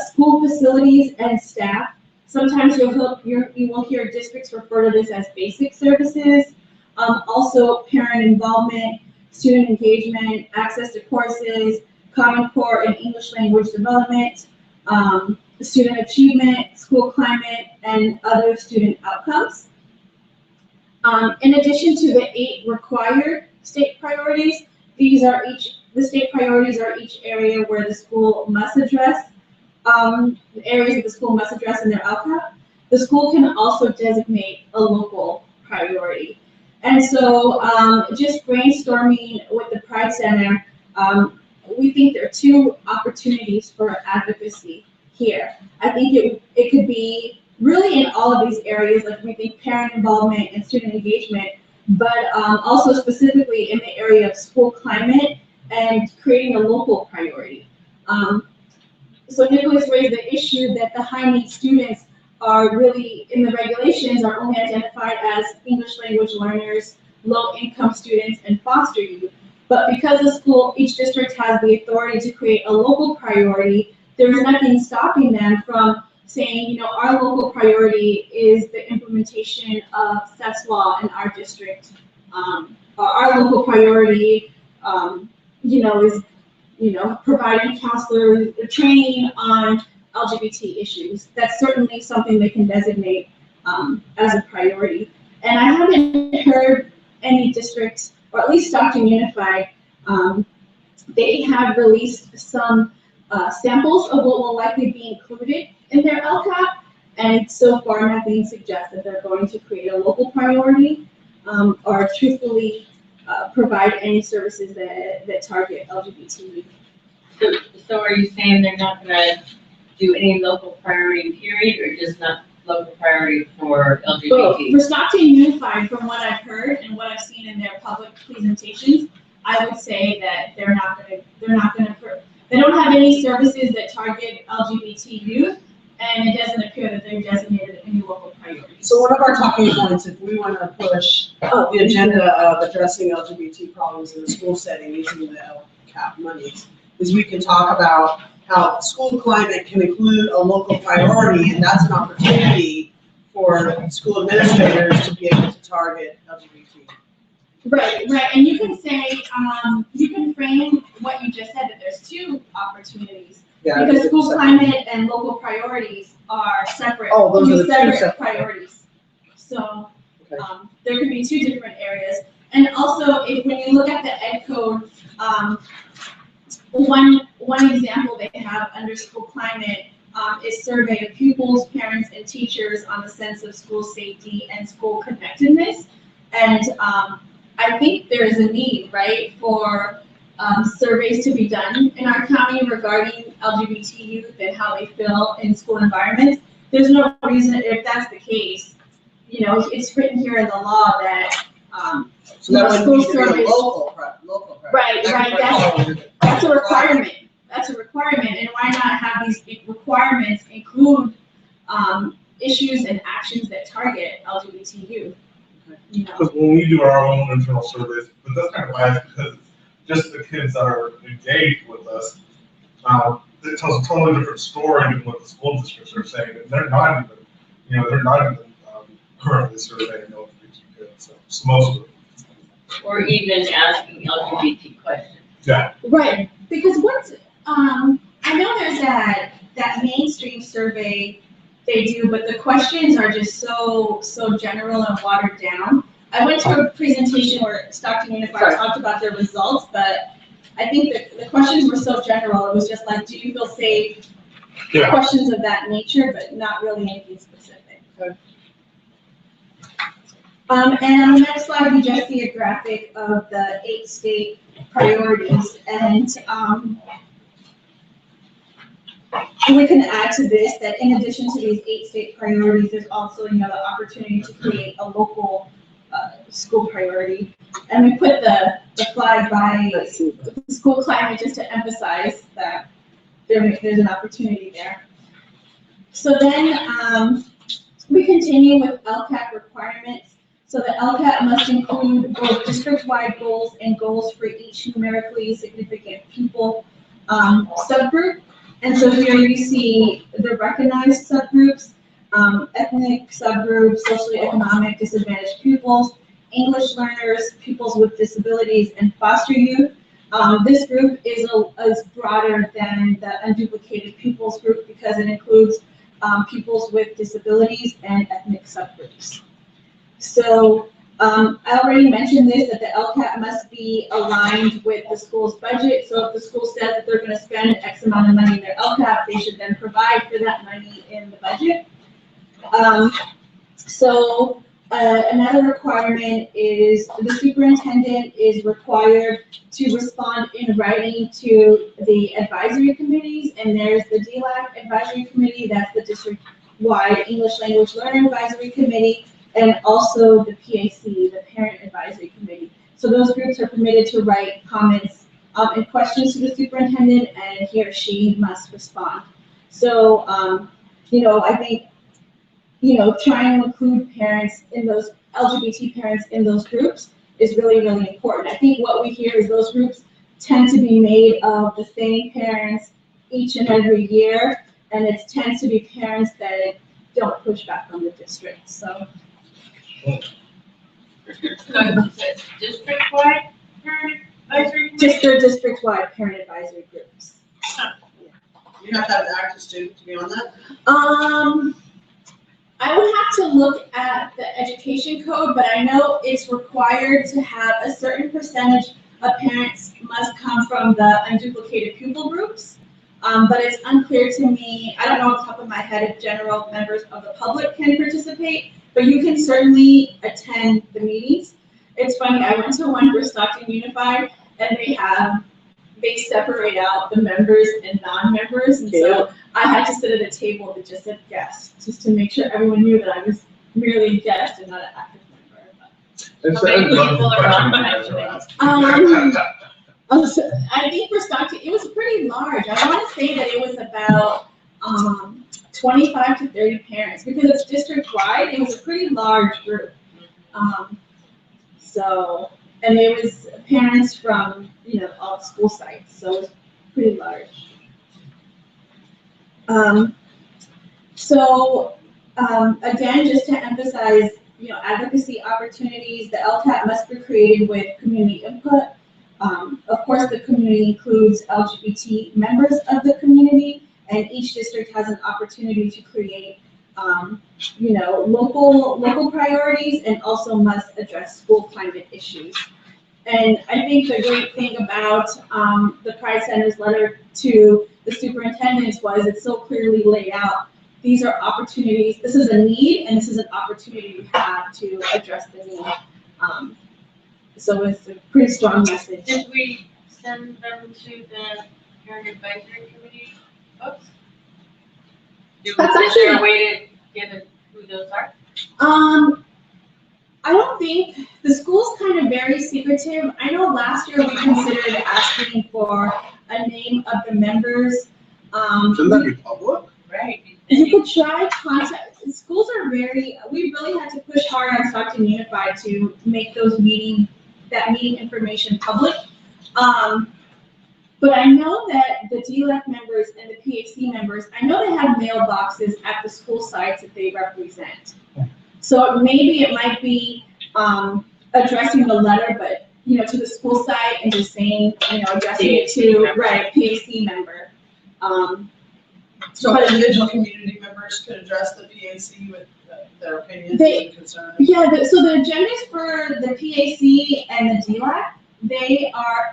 School facilities and staff. Sometimes you will hear districts refer to this as basic services. Also parent involvement, student engagement, access to courses, Common Core and English language development, student achievement, school climate, and other student outcomes. In addition to the 8 required state priorities, the state priorities are each area where the school must address, the areas that the school must address in their LCAP. The school can also designate a local priority. And so just brainstorming with the Pride Center, we think there are 2 opportunities for advocacy here. I think it could be really in all of these areas, like we think parent involvement and student engagement, but also specifically in the area of school climate and creating a local priority. So Nicholas raised the issue that the high need students are really, in the regulations, are only identified as English language learners, low income students, and foster youth. But because each district has the authority to create a local priority, there's nothing stopping them from saying, our local priority is the implementation of SESWA in our district. Our local priority, is, providing counselor training on LGBT issues. That's certainly something they can designate as a priority. And I haven't heard any districts, or at least Stockton Unified, they have released some samples of what will likely be included in their LCAP, and so far nothing suggests that they're going to create a local priority or truthfully provide any services that target LGBT youth. So are you saying they're not gonna do any local priority period, or just not local priority for LGBT? For Stockton Unified, from what I've heard and what I've seen in their public presentations, I would say that they don't have any services that target LGBT youth, and it doesn't appear that they're designated any local priorities. So one of our talking points, if we want to push the agenda of addressing LGBT problems in the school setting using the LCAP monies, is we can talk about how school climate can include a local priority, and that's an opportunity for school administrators to be able to target LGBT. Right, and you can say, you can frame what you just said, that there's 2 opportunities. Yeah, because school climate and local priorities are separate. Oh, those are the 2 separate priorities. So okay. There could be 2 different areas. And also, when you look at the ed code, one example they have under school climate is survey of pupils, parents, and teachers on the sense of school safety and school connectedness. And I think there is a need, right, for surveys to be done in our county regarding LGBT youth and how they feel in school environments. There's no reason, if that's the case, it's written here in the law that so that school would be surveys. Local. Right. That's a requirement. That's a requirement, and why not have these big requirements include issues and actions that target LGBT youth? Because when we do our own internal surveys, but that's kind of biased because just the kids that are engaged with us, it tells a totally different story than what the school districts are saying, and they're not even currently surveying LGBT kids. So most of them. Or even asking LGBT questions. Yeah. Right, because I know there's that mainstream survey they do, but the questions are just so general and watered down. I went to a presentation where Stockton Unified talked about their results, but I think that the questions were so general. It was just like, do you feel safe? Yeah. Questions of that nature, but not really anything specific. And on the next slide, we just see a graphic of the 8 state priorities. And we can add to this that in addition to these 8 state priorities, there's also, the opportunity to create a local school priority. And we put the flag by school climate just to emphasize that there's an opportunity there. So then we continue with LCAP requirements. So the LCAP must include both district-wide goals and goals for each numerically significant pupil subgroup. And so here you see the recognized subgroups, ethnic subgroups, socially economic disadvantaged pupils, English learners, pupils with disabilities, and foster youth. This group is broader than the unduplicated pupils group because it includes pupils with disabilities and ethnic subgroups. So I already mentioned this, that the LCAP must be aligned with the school's budget. So if the school says that they're going to spend X amount of money in their LCAP, they should then provide for that money in the budget. Another requirement is the superintendent is required to respond in writing to the advisory committees, and there's the DLAC advisory committee, that's the district-wide English Language Learner Advisory Committee, and also the PAC, the Parent Advisory Committee. So those groups are permitted to write comments and questions to the superintendent, and he or she must respond. So, I think, trying to include parents in those, LGBT parents in those groups is really, really important. I think what we hear is those groups tend to be made of the same parents each and every year, and it tends to be parents that don't push back on the district, so. District-wide parent advisory committee? Just their district-wide parent advisory groups. You have to have an active student to be on that? I would have to look at the education code, but I know it's required to have a certain percentage of parents must come from the unduplicated pupil groups. But it's unclear to me, I don't know off the top of my head if general members of the public can participate, but you can certainly attend the meetings. It's funny, I went to one for Stockton Unified, and they separate out the members and non-members, and so I had to sit at a table that just said guest, just to make sure everyone knew that I was merely a guest and not an active member. I think for Stockton, it was pretty large. I want to say that it was about 25 to 30 parents, because it's district-wide. It was a pretty large group. And it was parents from, all the school sites, so it was pretty large. Again, just to emphasize, advocacy opportunities, the LCAP must be created with community input. Of course, the community includes LGBT members of the community, and each district has an opportunity to create, local priorities, and also must address school climate issues. And I think the great thing about the Pride Center's letter to the superintendents was it's so clearly laid out. These are opportunities. This is a need, and this is an opportunity we have to address the need. So it's a pretty strong message. Did we send them to the parent advisory committee folks? Is there a way to give it who those are? I don't think, the school's kind of very secretive. I know last year we considered asking for a name of the members. Shouldn't that be public? Right. You could try contact, schools are we really had to push hard on Stockton Unified to make that meeting information public. But I know that the DLAC members and the PAC members, I know they have mailboxes at the school sites that they represent. So maybe it might be addressing the letter, but to the school site and just saying, addressing it to PAC member. So individual community members could address the PAC with their opinions and concerns? Yeah, so the agendas for the PAC and the DLAC,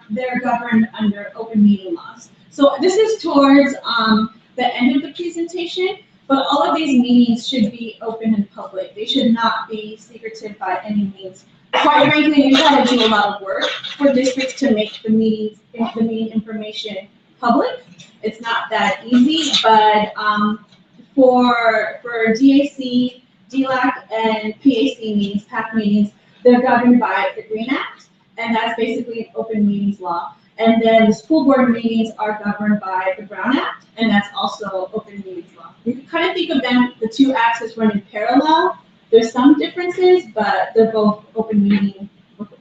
they're governed under open meeting laws. So this is towards the end of the presentation. But all of these meetings should be open and public. They should not be secretive by any means. Quite frankly, we've had to do a lot of work for districts to make the meeting information public. It's not that easy, but for DAC, DLAC, and PAC meetings, PAC meetings, they're governed by the Green Act, and that's basically an open meetings law. And then the school board meetings are governed by the Brown Act, and that's also open meetings law. You can kind of think of them, the two acts as running parallel. There's some differences, but they're both open meeting,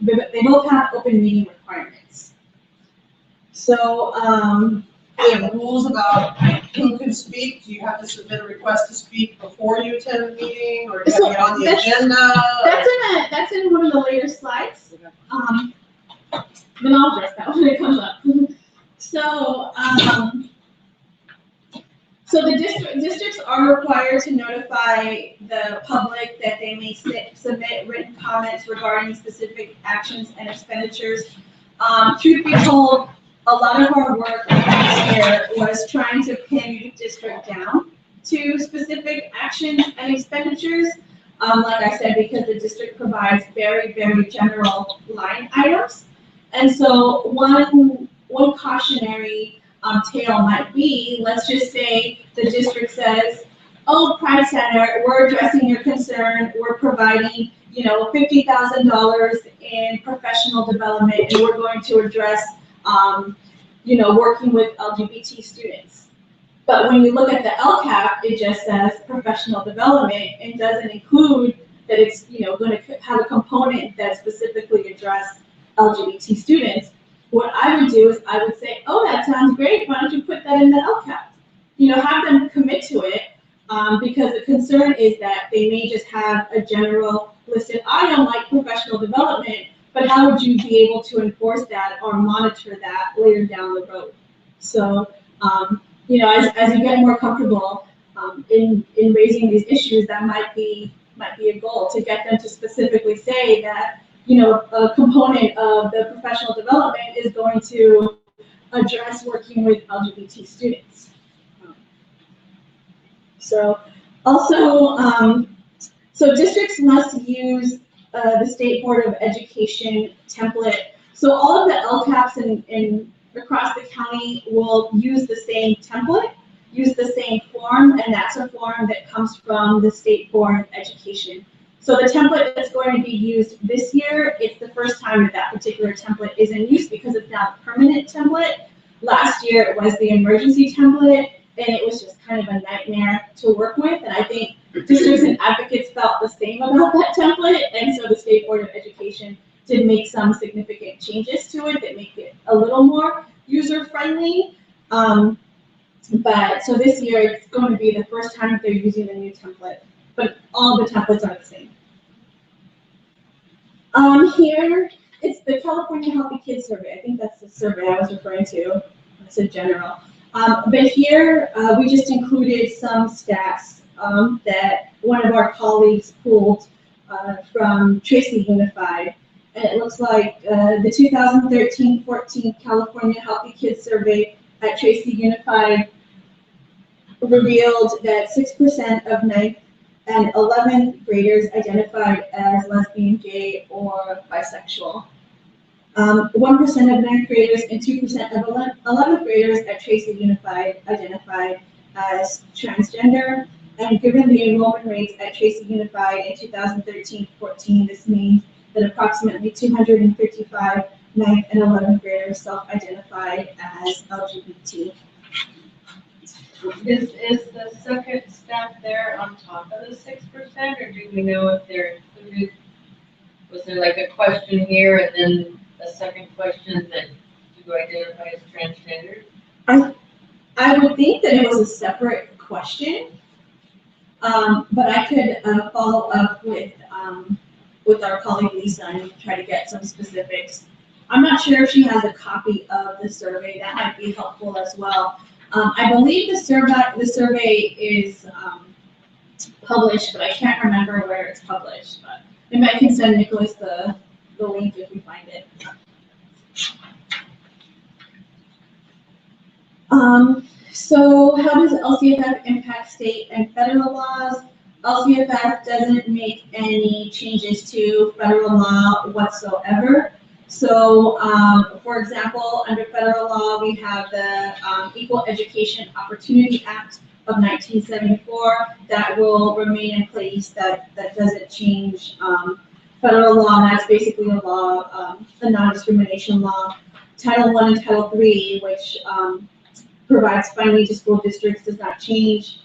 they both have open meeting requirements. So, We have rules about who can speak. Do you have to submit a request to speak before you attend a meeting, or do you have to get on the agenda? That's in one of the later slides. Then I'll address that when it comes up. So, so the districts are required to notify the public that they may submit written comments regarding specific actions and expenditures. Truth be told, a lot of our work last year was trying to pin the district down to specific actions and expenditures. Like I said, because the district provides very, very general line items. And so one cautionary tale might be, let's just say the district says, oh, Pride Center, we're addressing your concern, we're providing, $50,000 in professional development, and we're going to address, working with LGBT students. But when you look at the LCAP, it just says professional development and doesn't include that it's, going to have a component that specifically addresses LGBT students. What I would do is I would say, oh, that sounds great, why don't you put that in the LCAP? Have them commit to it, because the concern is that they may just have a general listed item like professional development, but how would you be able to enforce that or monitor that later down the road? So, as you get more comfortable in raising these issues, that might be a goal to get them to specifically say that, a component of the professional development is going to address working with LGBT students. So also, so districts must use the State Board of Education template. So all of the LCAPs in across the county will use the same template, use the same form, and that's a form that comes from the State Board of Education. So the template that's going to be used this year, it's the first time that particular template is in use because it's now a permanent template. Last year it was the emergency template, and it was just kind of a nightmare to work with. And I think districts and advocates felt the same about that template, and so the State Board of Education did make some significant changes to it that make it a little more user-friendly. But so this year it's going to be the first time that they're using the new template, but all the templates are the same. Here, it's the California Healthy Kids Survey. I think that's the survey I was referring to. It's a general. But here, we just included some stats that one of our colleagues pulled from Tracy Unified. And it looks like the 2013-14 California Healthy Kids Survey at Tracy Unified revealed that 6% of 9th and 11th graders identified as lesbian, gay, or bisexual. 1% of 9th graders and 2% of 11th graders at Tracy Unified identified as transgender. And given the enrollment rates at Tracy Unified in 2013-14, this means that approximately 255 9th and 11th graders self-identified as LGBT. Is the second step there on top of the 6%, or do we know if they're included? Was there like a question here and then a second question that you identify as transgender? I would think that it was a separate question, but I could follow up with our colleague Lisa and try to get some specifics. I'm not sure if she has a copy of the survey. That might be helpful as well. I believe the survey is published, but I can't remember where it's published. But maybe I can send Nicholas the link if we find it. So how does LCFF impact state and federal laws? LCFF doesn't make any changes to federal law whatsoever. So, for example, under federal law, we have the Equal Education Opportunity Act of 1974 that will remain in place. That doesn't change. Federal law, that's basically a law, a non-discrimination law. Title I and Title III, which provides funding to school districts, does not change.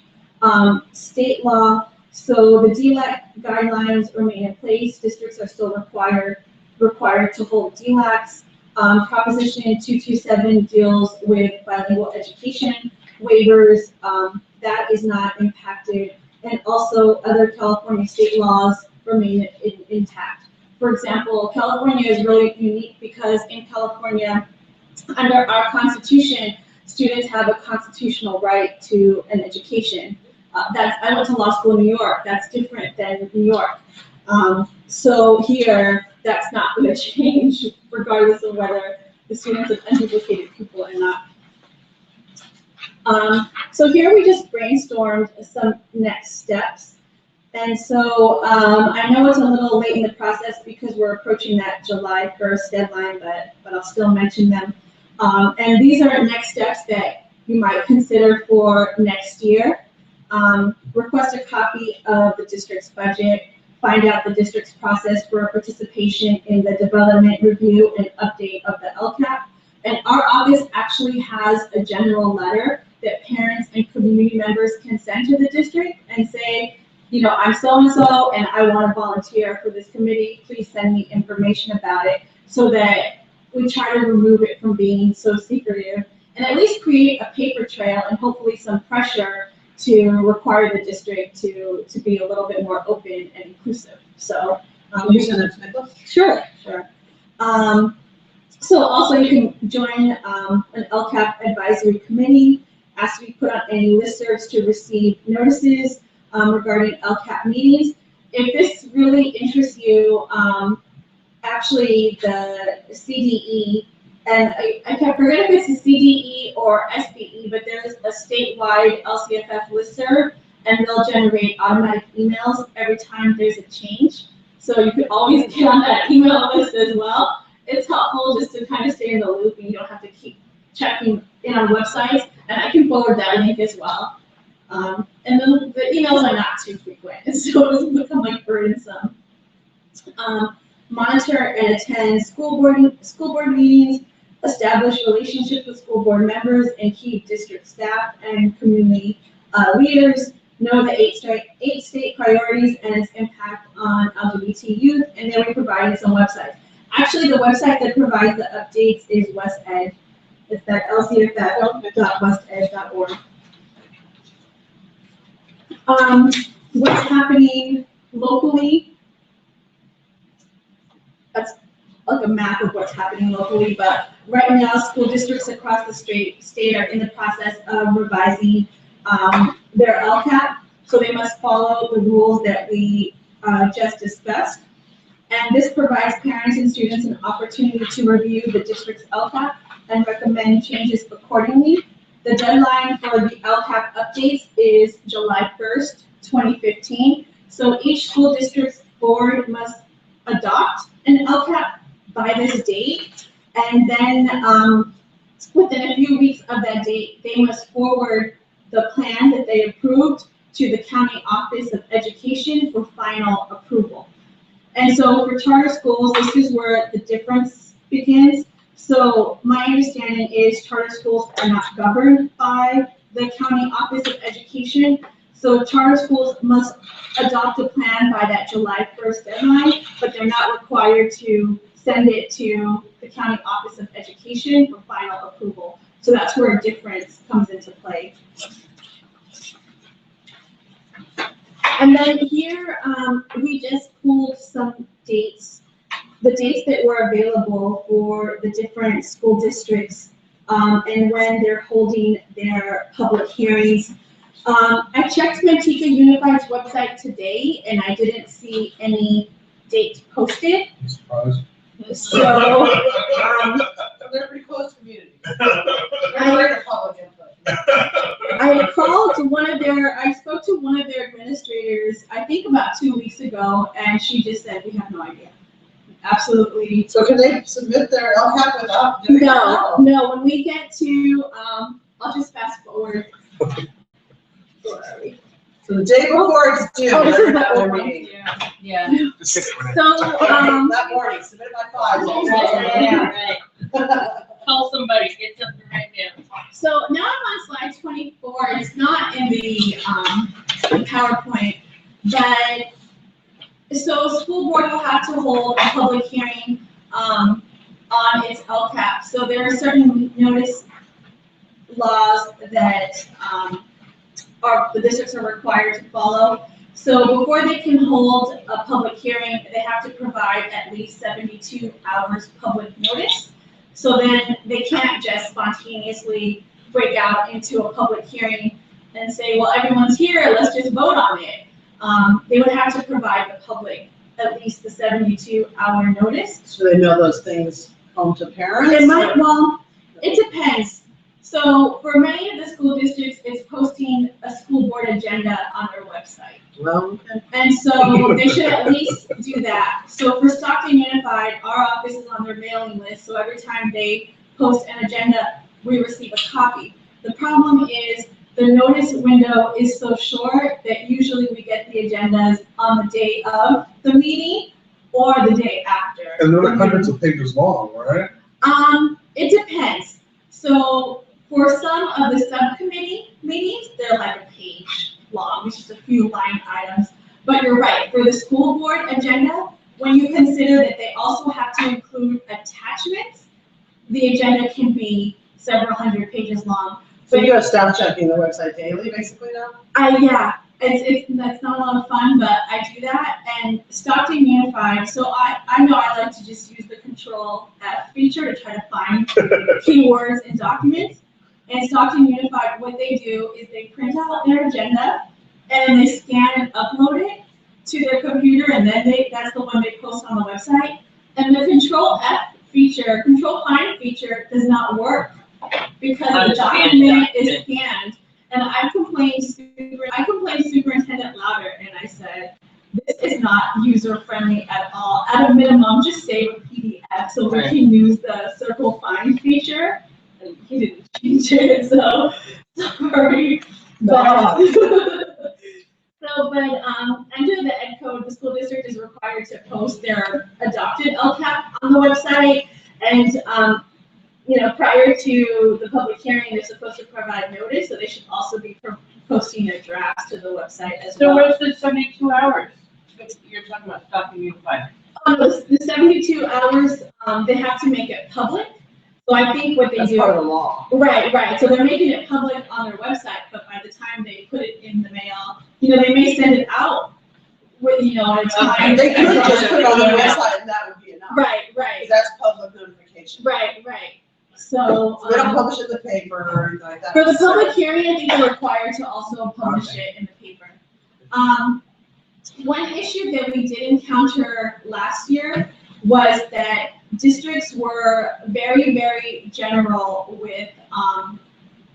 State law, so the DLAC guidelines remain in place. Districts are still required to hold DLACs. Proposition 227 deals with bilingual education waivers. That is not impacted. And also other California state laws remain intact. For example, California is really unique because in California, under our Constitution, students have a constitutional right to an education. I went to law school in New York. That's different than New York. So here, that's not going to change regardless of whether the students are uneducated people or not. So here we just brainstormed some next steps. And so I know it's a little late in the process because we're approaching that July 1st deadline, but I'll still mention them. And these are next steps that you might consider for next year. Request a copy of the district's budget, find out the district's process for participation in the development review and update of the LCAP. And our office actually has a general letter that parents and community members can send to the district and say, you know, I'm so-and-so and I want to volunteer for this committee. Please send me information about it, so that we try to remove it from being so secretive and at least create a paper trail and hopefully some pressure to require the district to be a little bit more open and inclusive. So, Can you send that to Nicholas? Sure. So also you can join an LCAP advisory committee, ask to be put on any listservs to receive notices regarding LCAP meetings. If this really interests you, actually the CDE, and I can't forget if it's the CDE or SBE, but there's a statewide LCFF listserv, and they'll generate automatic emails every time there's a change. So you could always get on that email list as well. It's helpful just to kind of stay in the loop, and you don't have to keep checking in on websites, and I can forward that link as well. And then the emails are not too frequent, so it doesn't become like burdensome. Monitor and attend school board meetings, establish relationships with school board members and key district staff and community leaders, know the eight state priorities and its impact on LGBT youth, and then we provided some websites. Actually, the website that provides the updates is WestEd. It's that lcff.wested.org. What's happening locally? That's like a map of what's happening locally, but right now school districts across the state are in the process of revising their LCAP, so they must follow the rules that we just discussed. And this provides parents and students an opportunity to review the district's LCAP and recommend changes accordingly. The deadline for the LCAP updates is July 1st, 2015. So each school district's board must adopt an LCAP by this date. And then within a few weeks of that date, they must forward the plan that they approved to the County Office of Education for final approval. And so for charter schools, this is where the difference begins. So my understanding is charter schools are not governed by the County Office of Education. So charter schools must adopt a plan by that July 1st deadline, but they're not required to send it to the County Office of Education for final approval. So that's where a difference comes into play. And then here, we just pulled some dates, the dates that were available for the different school districts and when they're holding their public hearings. I checked Manteca Unified's website today and I didn't see any dates posted. So, they're pretty close community. They're like a public input. absolutely. So can they submit their LCAP without doing that? No, when we get to, I'll just fast forward. Where are we? So the day before it's due, Oh, this they're is the at their old one. meeting. Yeah. Just hit it when it- So, That morning, submit it by 5. Right. Call somebody, get something right now. so now I'm on slide 24. It's not in the PowerPoint, but so school board will have to hold a public hearing on its LCAP. So there are certain notice laws that the districts are required to follow. So before they can hold a public hearing, they have to provide at least 72 hours public notice. So then they can't just spontaneously break out into a public hearing and say, well, everyone's here, let's just vote on it. They would have to provide the public at least the 72-hour notice. So they know those things home to parents? It might, well, it depends. So for many of the school districts, it's posting a school board agenda on their website. Well, okay. And so they should at least do that. So for Stockton Unified, our office is on their mailing list, so every time they post an agenda, we receive a copy. The problem is the notice window is so short that usually we get the agendas on the day of the meeting or the day after. And they're like hundreds of pages long, right? It depends. So for some of the subcommittee meetings, they're like a page long, it's just a few line items. But you're right, for the school board agenda, when you consider that they also have to include attachments, the agenda can be several hundred pages long. So you have staff checking the website daily, basically now? Yeah, that's not a lot of fun, but I do that. And Stockton Unified, so I know I like to just use the Control F feature to try to find keywords in documents. And Stockton Unified, what they do is they print out their agenda and they scan and upload it to their computer, and then that's the one they post on the website. And the Control F feature, Control Find feature does not work because the document is scanned. And I complained Superintendent Louder, and I said, this is not user-friendly at all. At a minimum, just save a PDF so we can use the Circle Find feature. And he didn't change it, so sorry. But, under the Ed Code, the school district is required to post their adopted LCAP on the website. And prior to the public hearing, they're supposed to provide notice, so they should also be posting their drafts to the website as well. So where's the 72 hours? You're talking about Stockton Unified. The 72 hours, they have to make it public. So I think what they That's do. part of the law. Right. So they're making it public on their website, but by the time they put it in the mail, they may send it out with, at a time. They could just put it on their website and that would be enough. Right. Because that's public notification. Right. So. They don't publish it in the paper or anything like that. For the public hearing, I think they're required to also publish it in the paper. One issue that we did encounter last year was that districts were very, very general with on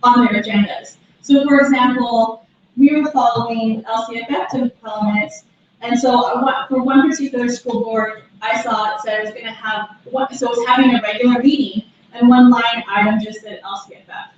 their agendas. So, for example, we were following LCAP developments, and so for one particular school board, I saw it said it was going to have so it was having a regular meeting, and one line item just said LCAP.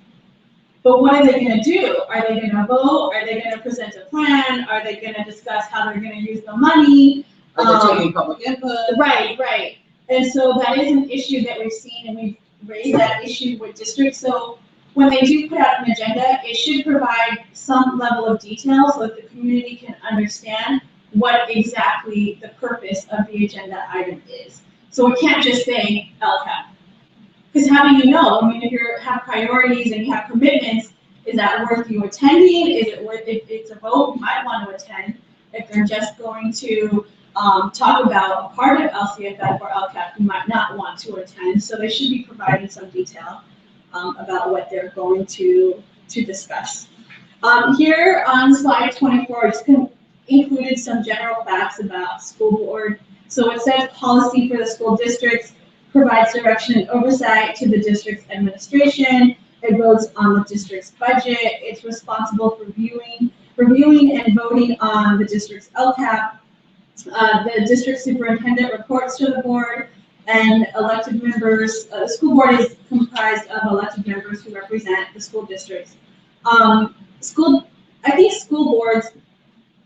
But what are they going to do? Are they going to vote? Are they going to present a plan? Are they going to discuss how they're going to use the money? Are they taking public input? Right. And so that is an issue that we've seen, and we've raised that issue with districts. So when they do put out an agenda, it should provide some level of detail so that the community can understand what exactly the purpose of the agenda item is. So it can't just say LCAP. Because how do you know? I mean, if you have priorities and you have commitments, is that worth you attending? Is it worth, if it's a vote, you might want to attend. If they're just going to talk about part of LCFF or LCAP, you might not want to attend. So they should be providing some detail about what they're going to discuss. Here on slide 24, I just included some general facts about school board. So it says policy for the school districts provides direction and oversight to the district's administration. It votes on the district's budget. It's responsible for reviewing and voting on the district's LCAP. The district superintendent reports to the board, and elected members. The school board is comprised of elected members who represent the school districts. I think school boards,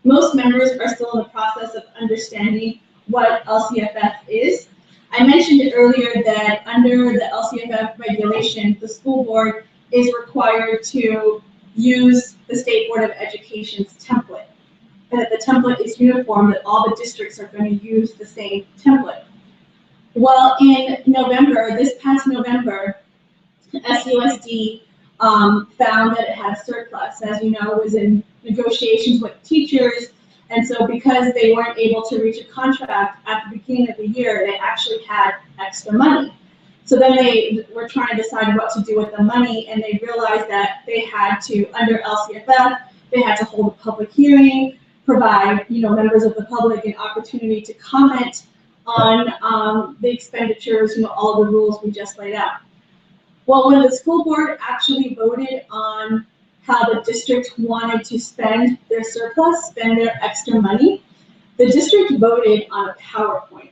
most members are still in the process of understanding what LCFF is. I mentioned earlier that under the LCFF regulation, the school board is required to use the State Board of Education's template, and that the template is uniform, that all the districts are going to use the same template. Well, in November, this past November, SUSD found that it had a surplus. As you know, it was in negotiations with teachers, and so because they weren't able to reach a contract at the beginning of the year, they actually had extra money. So then they were trying to decide what to do with the money, and they realized that they had to, under LCFF, they had to hold a public hearing, provide, members of the public an opportunity to comment on the expenditures, all the rules we just laid out. Well, when the school board actually voted on how the district wanted to spend their surplus, spend their extra money, the district voted on a PowerPoint.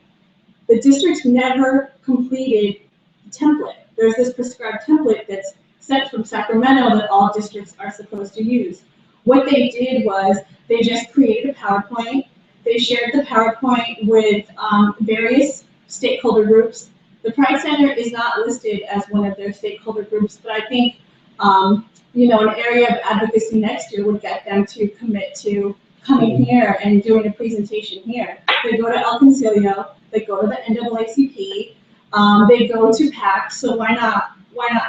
The district never completed the template. There's this prescribed template that's sent from Sacramento that all districts are supposed to use. What they did was they just created a PowerPoint. They shared the PowerPoint with various stakeholder groups. The Pride Center is not listed as one of their stakeholder groups, but I think, an area of advocacy next year would get them to commit to coming here and doing a presentation here. They go to El Concilio, they go to the NAACP, they go to PAC, so why not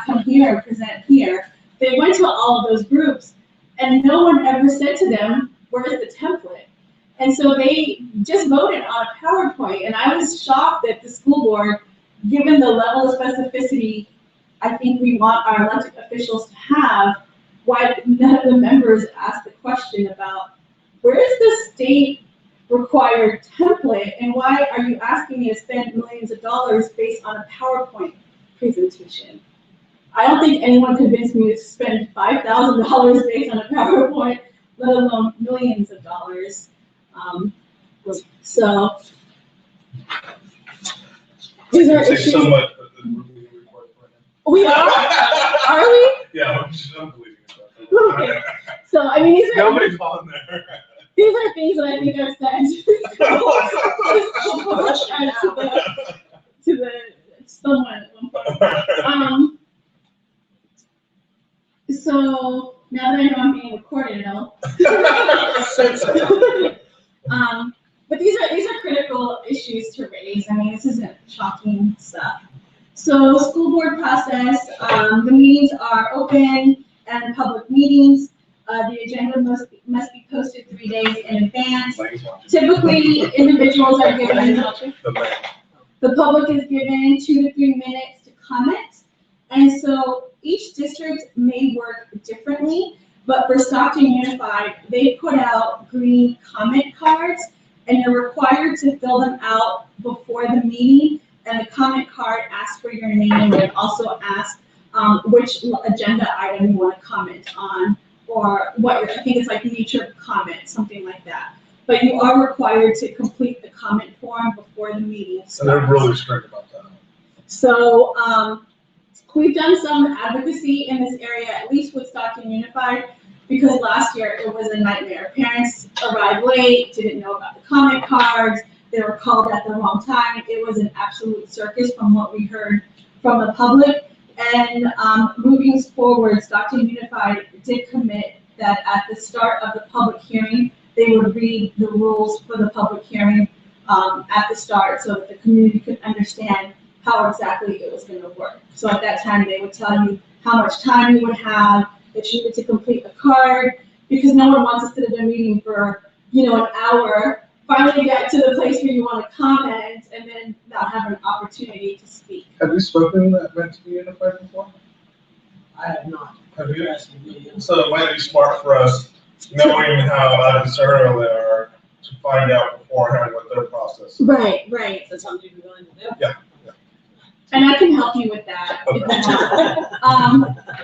come here and present here? They went to all of those groups, and no one ever said to them, where's the template? And so they just voted on a PowerPoint, and I was shocked that the school board, given the level of specificity I think we want our elected officials to have, why none of the members asked the question about where is the state required template, and why are you asking me to spend millions of dollars based on a PowerPoint presentation? I don't think anyone convinced me to spend $5,000 based on a PowerPoint, let alone millions of dollars. So these are issues. So much, but then we're being recorded right now. We are? Are we? Yeah, I'm believing it. Okay. So I mean, Nobody's on there. These are things that I think I've said to someone at one point. So now that I know I'm being recorded, but these are critical issues to raise. I mean, this isn't shocking stuff. So school board process, the meetings are open and public meetings. The agenda must be posted 3 days in advance. Typically, individuals are given, the public is given 2 to 3 minutes to comment. And so each district may work differently, but for Stockton Unified, they put out green comment cards, and you're required to fill them out before the meeting. And the comment card asks for your name and also asks which agenda item you want to comment on, or what, I think it's like nature comment, something like that. But you are required to complete the comment form before the meeting starts. And they're really strict about that. So we've done some advocacy in this area, at least with Stockton Unified, because last year it was a nightmare. Parents arrived late, didn't know about the comment cards, they were called at the wrong time. It was an absolute circus from what we heard from the public. And moving forward, Stockton Unified did commit that at the start of the public hearing, they would read the rules for the public hearing at the start so that the community could understand how exactly it was going to work. So at that time, they would tell you how much time you would have, that you needed to complete a card, because no one wants to sit at a meeting for, an hour, finally get to the place where you want to comment, and then not have an opportunity to speak. Have you spoken at Meant to Be Unified before? I have not. Have you? So it might be smart for us, knowing how adversarial they are, to find out beforehand what their process is. Right, right. That's something you're willing to do? Yeah. And I can help you with that. Okay.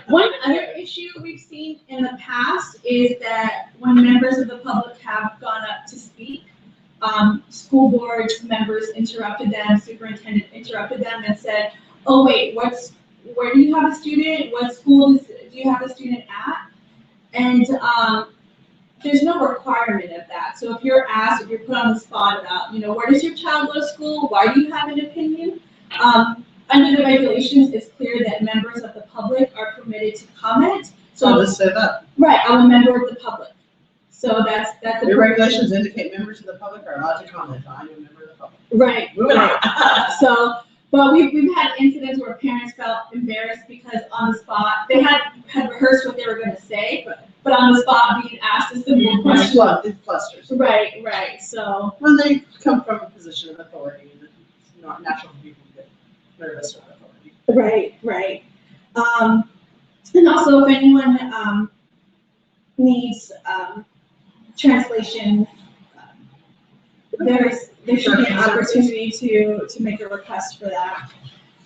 One other issue we've seen in the past is that when members of the public have gone up to speak, school board members interrupted them, superintendent interrupted them and said, oh wait, where do you have a student? What school do you have a student at? And there's no requirement of that. So if you're asked, if you're put on the spot about, where does your child go to school? Why do you have an opinion? Under the regulations, it's clear that members of the public are permitted to comment. So let's say that. Right, I'm a member of the public. So that's the. The regulations indicate members of the public are allowed to comment. I'm a member of the public. Right. Moving on. So, but we've had incidents where parents felt embarrassed because on the spot, they had rehearsed what they were gonna say, but on the spot being asked a simple question. It clusters. Right, so. When they come from a position of authority, and it's not natural for people to get nervous about authority. Right. And also if anyone, needs, translation, there should be an opportunity to make a request for that.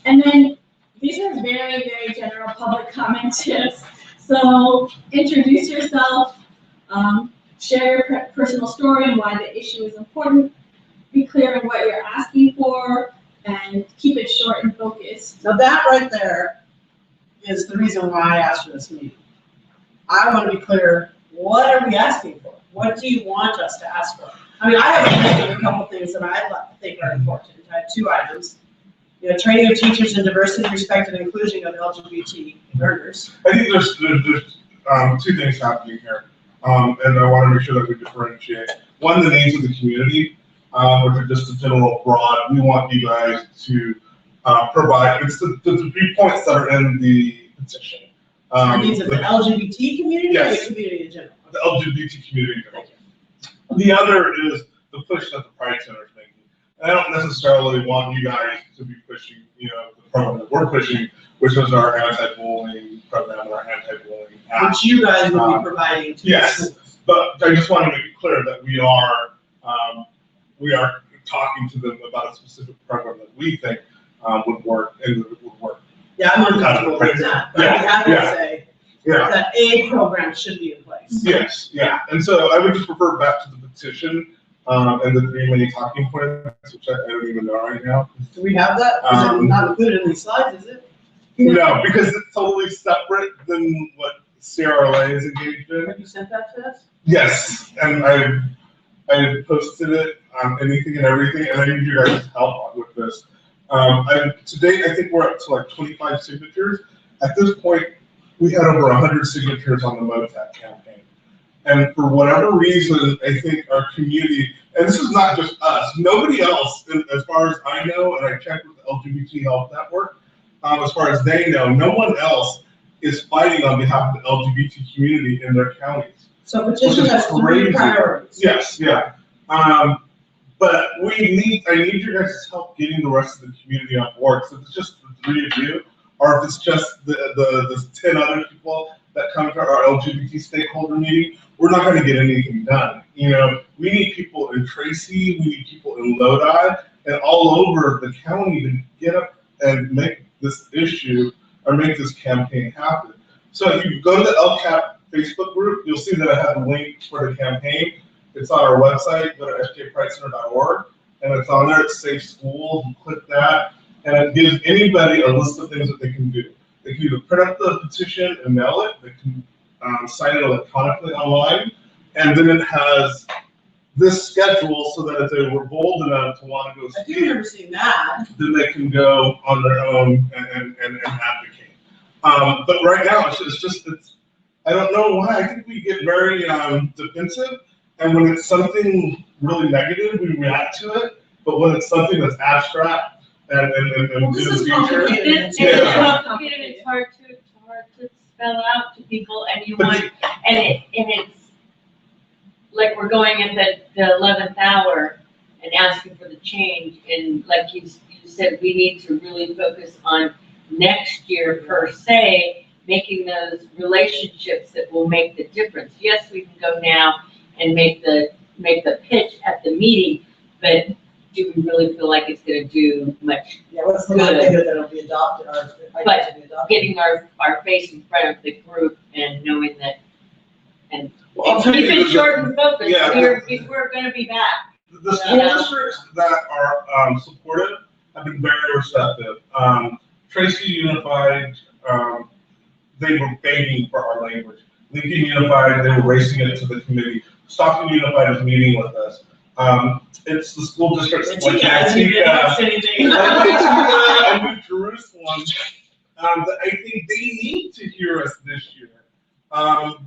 And then these are very, very general public comment tips. So introduce yourself, share your personal story and why the issue is important, be clear on what you're asking for, and keep it short and focused. Now that right there is the reason why I asked for this meeting. I want to be clear, what are we asking for? What do you want us to ask for? I mean, I have a couple things that I think are important. I have 2 items. Training of teachers in diversity, respect, and inclusion of LGBT learners. I think there's 2 things happening here, and I want to make sure that we differentiate. One, the needs of the community, which are just a general broad. We want you guys to provide. It's the 3 points that are in the petition. The needs of the LGBT community, yes, or the community in general? The LGBT community in general. The other is the push that the Pride Center is making. And I don't necessarily want you guys to be pushing, the program that we're pushing, which is our anti-bullying program, our anti-bullying app. Which you guys will be providing to yes, the schools. But I just want to make it clear that we are talking to them about a specific program that we think would work and would work. Yeah, I'm uncomfortable with that, but I have to say that a program should be in place. Yes, yeah, and so I would just refer back to the petition and the 3 main talking points, which I don't even know right now. Do we have that? Is it not included in these slides, is it? No, because it's totally separate than what CRLA is engaged in. Have you sent that to us? Yes, and I posted it on anything and everything, and I need you guys' help with this. To date, I think we're up to like 25 signatures. At this point, we had over 100 signatures on the MOTAC campaign. And for whatever reason, I think our community, and this is not just us, nobody else, as far as I know, and I checked with the LGBT Health Network, as far as they know, no one else is fighting on behalf of the LGBT community in their counties. So petition has 3 priorities. Yes, yeah. But I need your guys' help getting the rest of the community on board. So if it's just the 3 of you, or if it's just the 10 other people that come to our LGBT stakeholder meeting, we're not going to get anything done. We need people in Tracy, we need people in Lodi, and all over the county to get up and make this issue or make this campaign happen. So if you go to the LCAP Facebook group, you'll see that I have a link for the campaign. It's on our website, go to sjpridecenter.org, and it's on there, it's Safe Schools, you click that, and it gives anybody a list of things that they can do. They can either print up the petition and mail it, they can sign it electronically online, and then it has this schedule so that if they were bold enough to want to go I do speak, remember seeing that. then they can go on their own and advocate. But right now, it's I don't know why, I think we get very defensive, and when it's something really negative, we react to it, but when it's something that's abstract and in This the is future, complicated. It's Yeah. complicated, it's hard to spell out to people, and you want, and it's like we're going at the 11th hour and asking for the change, and like you said, we need to really focus on next year per se, making those relationships that will make the difference. Yes, we can go now and make the pitch at the meeting, but do we really feel like it's gonna do much? Yeah, what's the likelihood that it'll be adopted, or But getting our face in front of the group and knowing that, and Well, I'll tell keep you, it short and focused, yeah. we're gonna be back. the school districts that are supportive have been very receptive. Tracy Unified, they were begging for our language. Lincoln Unified, they were racing it to the committee. Stockton Unified is meeting with us. It's the school district's like Antigua and New Jerusalem that I think they need to hear us this year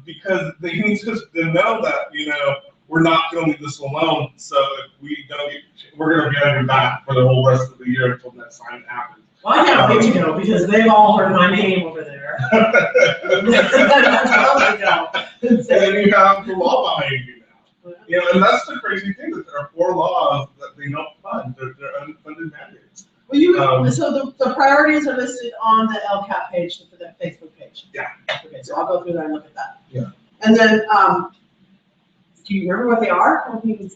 because they need to know that, you know, we're not going to leave this alone. So if we don't get, we're going to be on your back for the whole rest of the year until that sign happens. Well, I can't wait to go because they've all heard my name over there. And then you have the law behind you now. You know, and that's the crazy thing, that there are 4 laws that they don't fund. They're unfunded mandates. Well, so the priorities are listed on the LCAP page for the Facebook page. Yeah. Okay, so I'll go through there and look at that. Yeah. And then, do you remember what they are? I mean,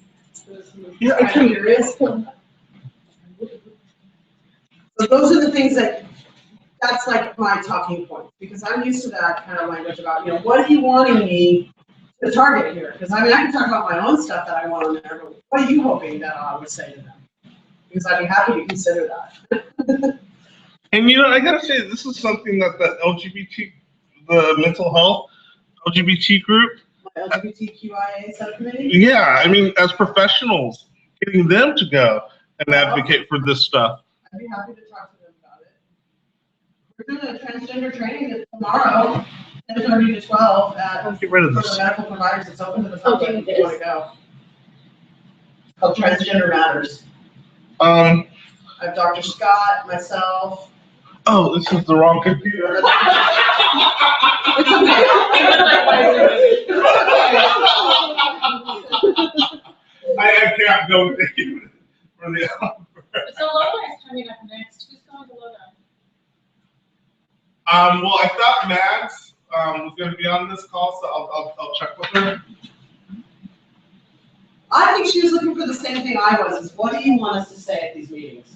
Yeah, I'm curious. So those are the things that's like my talking point, because I'm used to that kind of language about, you know, what are you wanting me to target here? Because I mean, I can talk about my own stuff that I want on there, but what are you hoping that I would say to them? Because I'd be happy to consider that. And you know, I gotta say, this is something that the mental health LGBT group, My LGBTQIA subcommittee? yeah, I mean, as professionals, getting them to go and advocate for this stuff. I'd be happy to talk to them about it. We're doing a transgender training tomorrow, 10:30 to 12 at, Get rid of for this. the medical providers. It's open to the public if you want to go. It's called Transgender Matters. I have Dr. Scott, myself. Oh, this is the wrong computer. I can't go for the. So Lola is coming up next. Who's going to Lola? Well, I thought Mads was going to be on this call, so I'll check with her. I think she was looking for the same thing I was, is what do you want us to say at these meetings?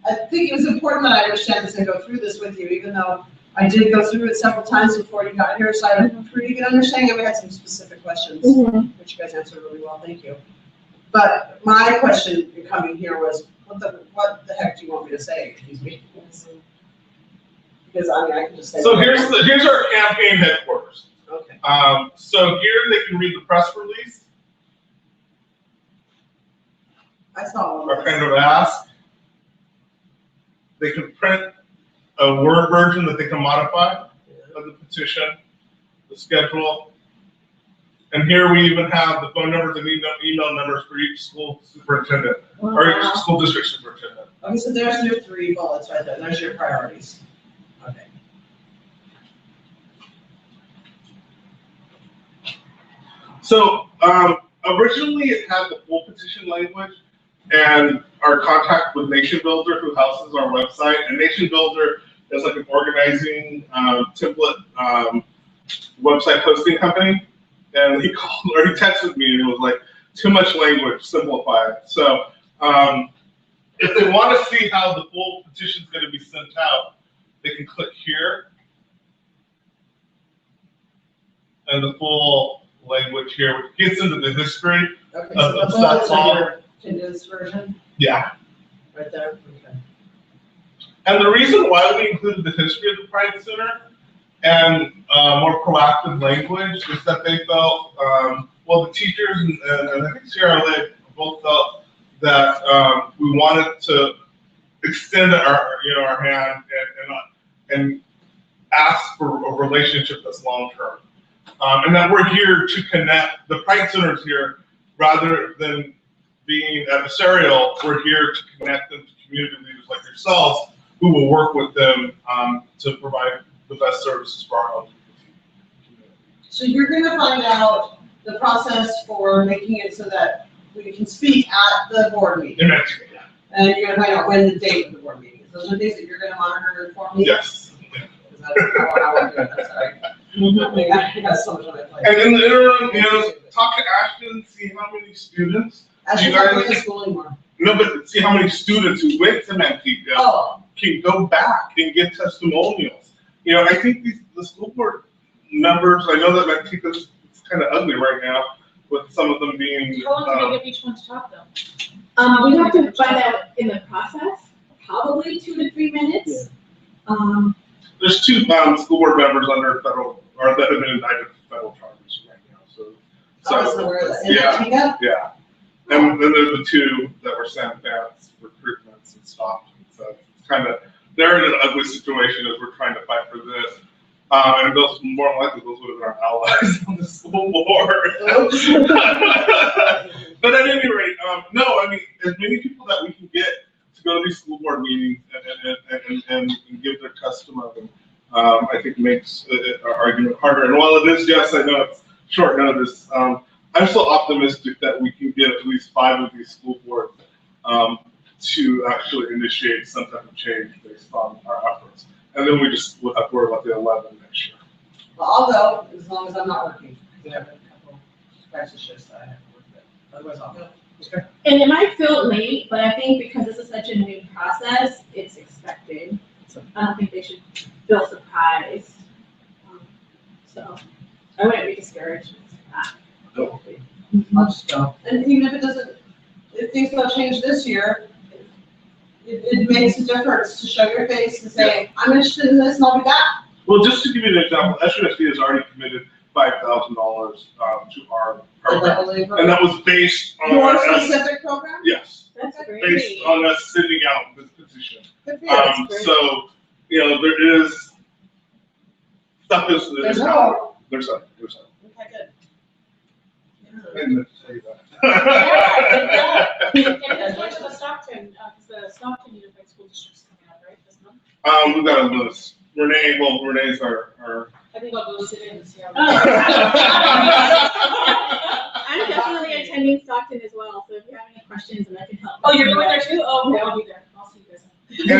I think it was important that I understand this and go through this with you, even though I did go through it several times before you got here, so I have a pretty good understanding. We had some specific questions, which you guys answered really well, thank you. But my question coming here was, what the heck do you want me to say at these meetings? Because I mean, I can just say. So here's our campaign headquarters. Okay. So here they can read the press release, I saw one. our kind of ask. They can print a Word version that they can modify of the petition, the schedule. And here we even have the phone numbers and email numbers for each school superintendent, or each school district superintendent. Okay, so there's your 3 bullets right there. There's your priorities. Okay. So originally it had the full petition language and our contact with Nation Builder, who houses our website. And Nation Builder is like an organizing template website hosting company. And he called or he texted me and it was like, too much language, simplify it. So if they want to see how the full petition is going to be sent out, they can click here. And the full language here, which gets into the history. Okay, so the bullets are your condensed version? Yeah. Right there? Okay. And the reason why we included the history of the Pride Center and more proactive language is that they felt, well, the teachers and I think CRLA both felt that we wanted to extend our hand and ask for a relationship that's long term. And that we're here to connect, the Pride Center is here, rather than being adversarial, we're here to connect them to community leaders like yourselves who will work with them to provide the best services for our LGBT community. So you're gonna find out the process for making it so that we can speak at the board meeting. Yeah. And you're gonna find out when the date of the board meeting is. Those are days that you're gonna monitor and inform me? Yes. Is that how I'm doing that? Sorry. I got so much on my plate. And in the interim, talk to Ashton, see how many students. As you you're guys- going to school anymore. No, but see how many students who went to Manteca Oh, can go back and get testimonials. I think the school board members, I know that Manteca's kind of ugly right now with some of them being. How long do they give each one to talk though? We have to find out in the process. probably 2 to 3 minutes. There's 2 school board members under federal, or that have been indicted for federal charges right now, so. I wasn't aware of that. In Yeah, Antigua? yeah. And then there's the 2 that were sent past recruitments and stopped. So it's kind of, they're in an ugly situation as we're trying to fight for this. And those, more than likely, those would have been our allies on the school board. But at any rate, no, I mean, as many people that we can get to go to these school board meetings and give their testimony, I think makes our argument harder. And while it is, yes, I know it's short notice, I'm still optimistic that we can get at least 5 of these school boards to actually initiate some type of change based on our efforts. And then we just will have to worry about the 11 next year. Well, I'll go as long as I'm not working. I have a couple crisis shifts that I have to work with. Otherwise, I'll go. Okay. And it might feel late, but I think because this is such a new process, it's expected. So I don't think they should feel surprised. So I wouldn't be discouraged. I'll just go. And even if it doesn't, if things don't change this year, it makes a difference to show your face and say, I'm interested in this and I'll be back. Well, just to give you an example, SUSD has already committed $5,000 to our program. And that was based on Your us, specific program? yes, That's great. based on us sending out this petition. Good for you. great. So, you know, there is, stuff is. There's hope. There's hope. Okay, good. I didn't mean to say that. And as much as the Stockton, because the Stockton Unified School District's coming up, right, this month? We've got a list. Renee's our. I think I'll go sit in and see how. I'm definitely attending Stockton as well, so if you have any questions and I can help. Oh, you're going there too? Oh, okay, I'll be there. I'll see you guys.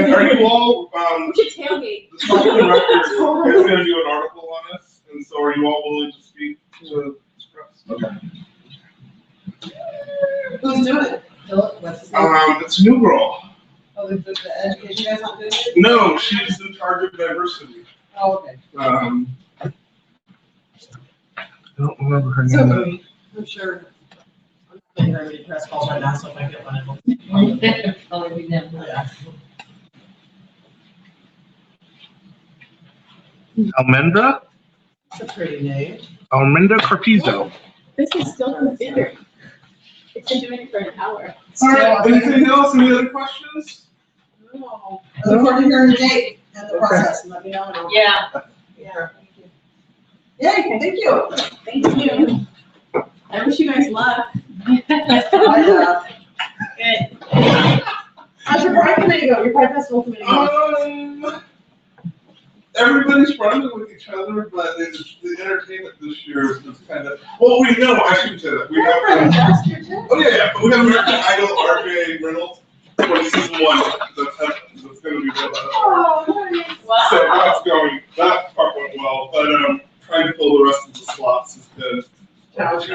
And are you all, We should tailgate. the Stockton Record is gonna do an article on us, and so are you all willing to speak to this press? Okay. Who's doing it? Philip, what's his name? It's a new girl. Oh, the education guy's not doing it? No, she's in charge of diversity. Oh, okay. I don't remember her So, name. I'm sure. I'm not getting very many press calls right now, so if I get one, I will. Probably be them. Yeah. Almenda That's a pretty name. Carpizo. This is still considered. It's been doing it for an hour. All right, anything else? Any other questions? No. I look forward to hearing the date and the process, and let me know. And I'll- Yeah. Yeah. Yay, thank you. Thank you. I wish you guys luck. Good. How's your Pride Committee go? Your Pride Festival Committee go? Everybody's friendly with each other, but the entertainment this year is kind of, well, we know, I shouldn't say that. We have, Last year too. oh yeah, but we have American Idol RJ Reynolds for season 1. That's going to be good. Oh, nice. So that's going, that part went well, but trying to fill the rest of the slots has been a challenge,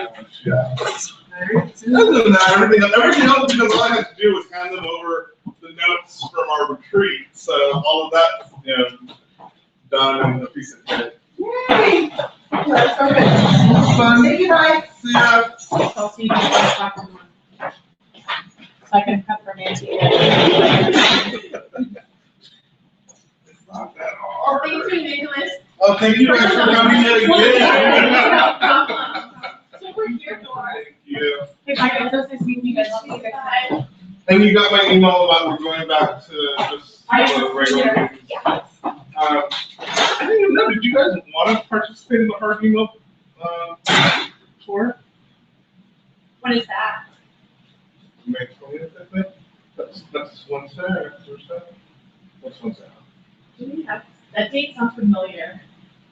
yeah. Other than that, everything else, because all I had to do was hand them over the notes from our retreat, so all of that, you know, done in a piece of cake. Yay. That's so good. Thank you, bye. See ya. I'll see you guys at Stockton one. So I can prep for Nancy. It's not that hard. Thank you, Nicholas. Oh, thank you guys for coming in again. No problem. So we're here for. Thank you. If I can just see you guys, I'll see you guys. Bye. And you got my email about we're going back to just regular meetings. Yeah. I didn't even know, did you guys want to participate in the hard email tour? What is that? May 20th, I think. That's Wednesday or Thursday? What's Wednesday? Do we have, that date sounds familiar.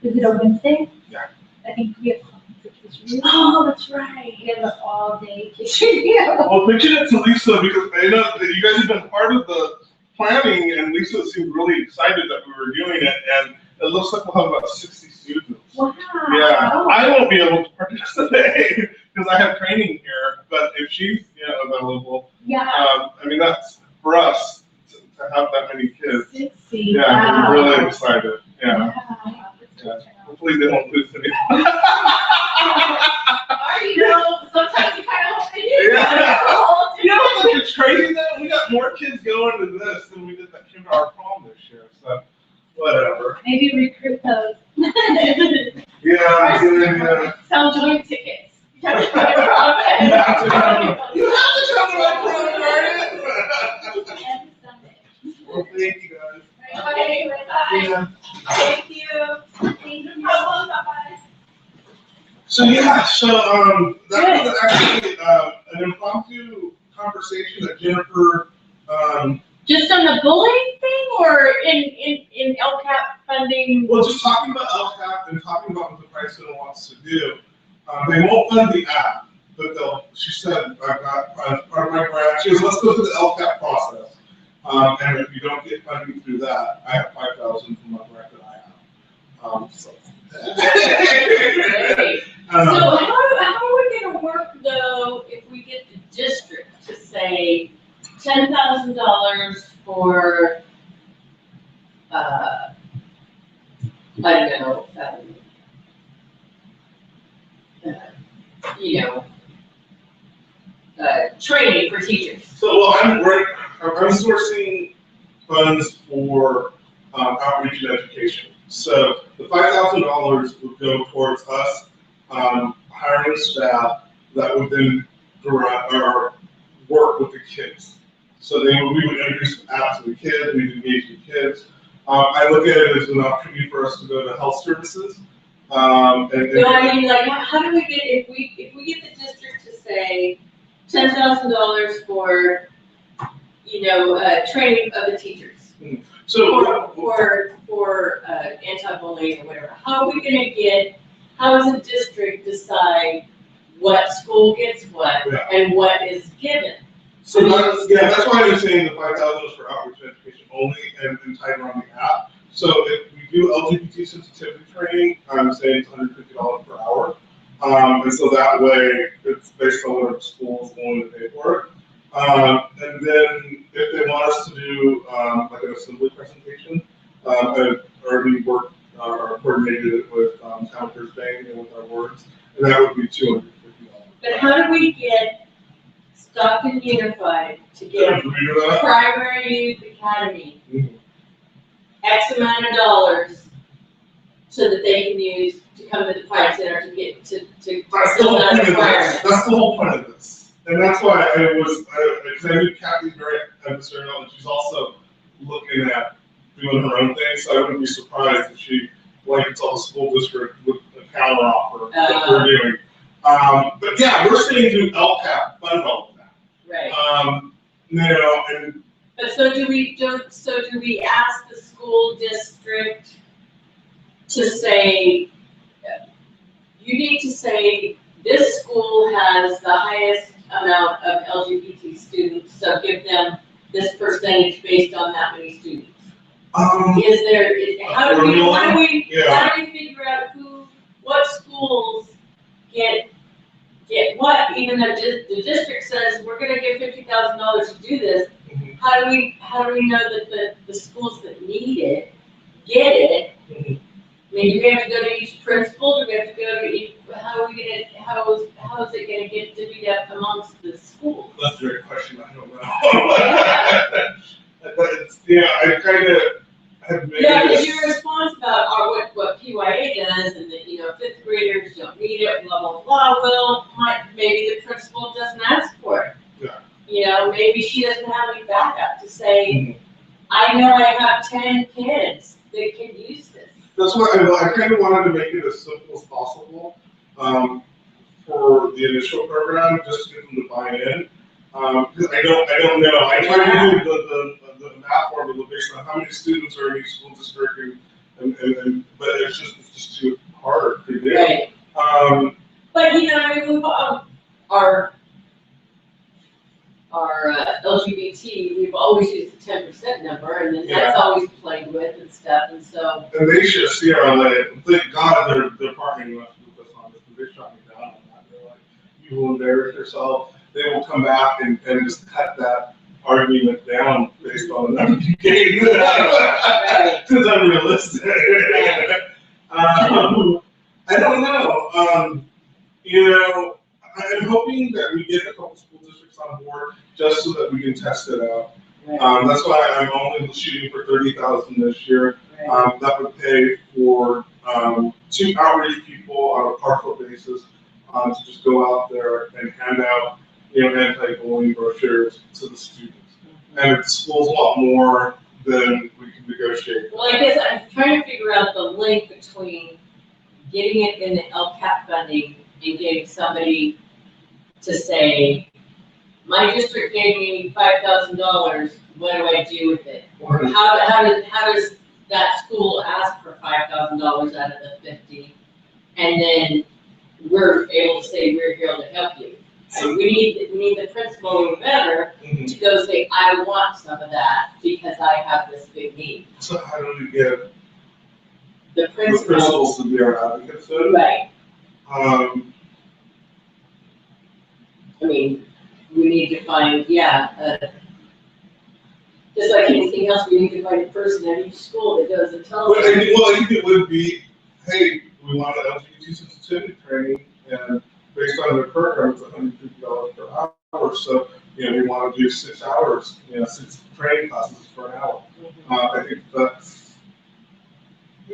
Is it a Wednesday? Yeah. I think we have competition. Oh, that's right. We have an all-day kitchen. Yeah. Well, mention it to Lisa because I know that you guys have been part of the planning and Lisa seemed really excited that we were doing it and it looks like we'll have about 60 students. Wow. Yeah, I won't be able to participate because I have training here, but if she's available, Yeah. I mean, that's for us to have that many kids. 60. Yeah, we're really excited. Yeah. Yeah. Hopefully they won't lose any. You know, sometimes you kind of hope they do. Yeah. Oh, You know what's crazy though? We got more kids going to this than we did Yeah, yeah. Some joint tickets. You have to come to my prom, Every Sunday. Well, thank you guys. Okay, bye. Yeah. Thank you. Thank you. Bye-bye. So yeah, that was actually an impromptu conversation that Jennifer. Just on the bullying thing, or in LCAP funding? Well, just talking about LCAP and talking about what the Pride Center wants to do. They won't fund the app, but she said, I've got part of my grant. She goes, let's go through the LCAP process. And if you don't get funding through that, I have 5,000 from my grant that I have. So. So how are we gonna work though if we get the district to say $10,000 for, I don't know, training for teachers? So well, I'm sourcing funds for outreach and education. So the $5,000 would go towards us hiring staff that would then work with the kids. So we would introduce the app to the kids, we'd engage the kids. I look at it as an opportunity for us to go to health services. No, I mean, like, how do we get, if we get the district to say $10,000 for, training of the teachers? So for anti-bullying or whatever, how does the district decide what school gets what and what is given? So that's why I'm saying the 5,000 is for outreach and education only and tied around the app. So if we do LGBT sensitivity training, I'm saying it's $150 per hour. And so that way it's based on what the school is willing to pay for it. And then if they want us to do like an assembly presentation, I've already worked or coordinated it with Town Thursday and with our words, and that would be $250. But how do we get Stockton Unified to get Primary Youth Academy X amount of dollars so that they can use to come to the Pride Center to get to fulfill that requirement? That's the whole point of this. And that's why because I knew Kathy's very adversarial, and she's also looking at doing her own thing, so I wouldn't be surprised if she blankets all the school district with a counter offer that we're doing. But yeah, we're saying do LCAP fund all of that. Right. And but so do we ask the school district to say, you need to say this school has the highest amount of LGBT students, so give them this percentage based on that many students? How do we figure out what schools get what, even though the district says we're gonna give $50,000 to do this? How do we know that the schools that need it get it? I mean, do we have to go to each principal? Do we have to go to each? How is it gonna get divvied up amongst the schools? That's a great question. I don't know. But I kind of have made. Yeah, because your response about what PYA does, and that fifth graders don't need it, blah blah blah. Well, maybe the principal doesn't ask for it. Yeah. Maybe she doesn't have any backup to say, I know I have 10 kids that can use this. That's why I kind of wanted to make it as simple as possible for the initial program, just to get them to buy in. Because I don't know. I tried to do the math formula based on how many students are in each school district, but it's just too hard to do. Right. But our LGBT, we've always used the 10% number, and then that's always played with and stuff, and so. And they just, thank God they're partnering with us on this, because they shot me down on that. They're like, you will embarrass yourself. They will come back and just cut that argument down based on the number you gave. It's unrealistic. I don't know. I'm hoping that we get a couple school districts on board just so that we can test it out. That's why I'm only shooting for 30,000 this year. That would pay for 2 outreach people on a partial basis to just go out there and hand out, anti-bullying brochures to the students. And if the schools want more, then we can negotiate. Well, I guess I'm trying to figure out the link between getting it in the LCAP funding and getting somebody to say, my district gave me $5,000, what do I do with it? Or how does that school ask for $5,000 out of the 50? And then we're able to say, we're here to help you. So we need the principal or whoever to go say, I want some of that because I have this big need. So how do we get The the principals to be our advocates? Right. Um, I mean, we need to find, just like anything else, we need to find a person at each school that goes and tells Well, them. I think it would be, hey, we want an LGBT sensitivity training, and based on their program, it's $150 per hour. So, we want to do 6 hours, 6 training classes for an hour. I think that's,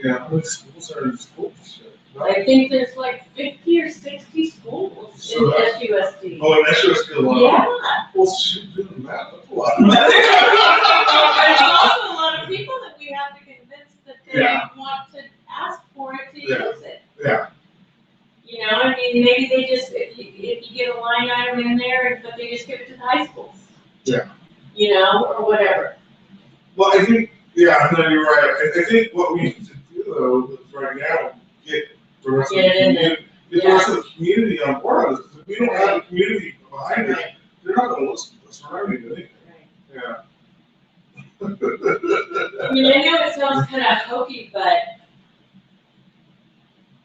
how many schools are in school district? I think there's like 50 or 60 schools in SUSD. Oh, and that's just a lot. Yeah. Well, shoot, doing that, that's a lot of money. There's also a lot of people that we have to convince that they want to ask for it to use it. Yeah. I mean, maybe they just, if you get a line item in there, but they just give it to the high schools. Yeah. Or whatever. Well, I think, you're right. I think what we need to do, though, is right now, get the rest of the rest of the community on board on this. Because if we don't have the community behind it, they're not going to listen to us or anything. Yeah. I mean, I know it sounds kind of hokey, but,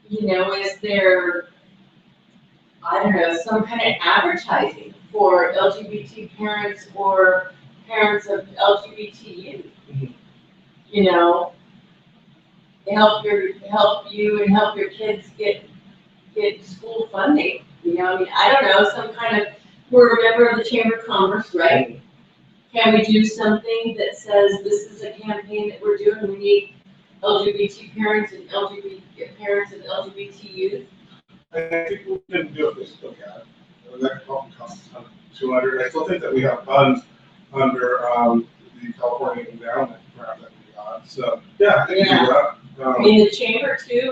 is there, I don't know, some kind of advertising for LGBT parents or parents of LGBT youth? Help you and help your kids get school funding. I mean, I don't know, some kind of, we're a member of the Chamber of Commerce, right? Can we do something that says this is a campaign that we're doing? We need LGBT parents and LGBT youth. I think we can do a Facebook ad. That probably costs $200. I still think that we have funds under the California Endowment grant that we got. So I think we do that. I mean, the chamber too,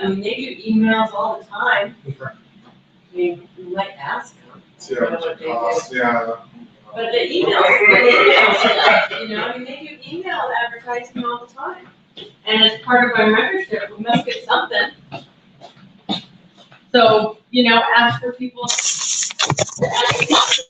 and they do emails all the time. I mean, we might ask them. What they do. But the emails stuff, I mean, they do email advertising all the time. And as part of our membership, we must get something. So, ask for people to advocate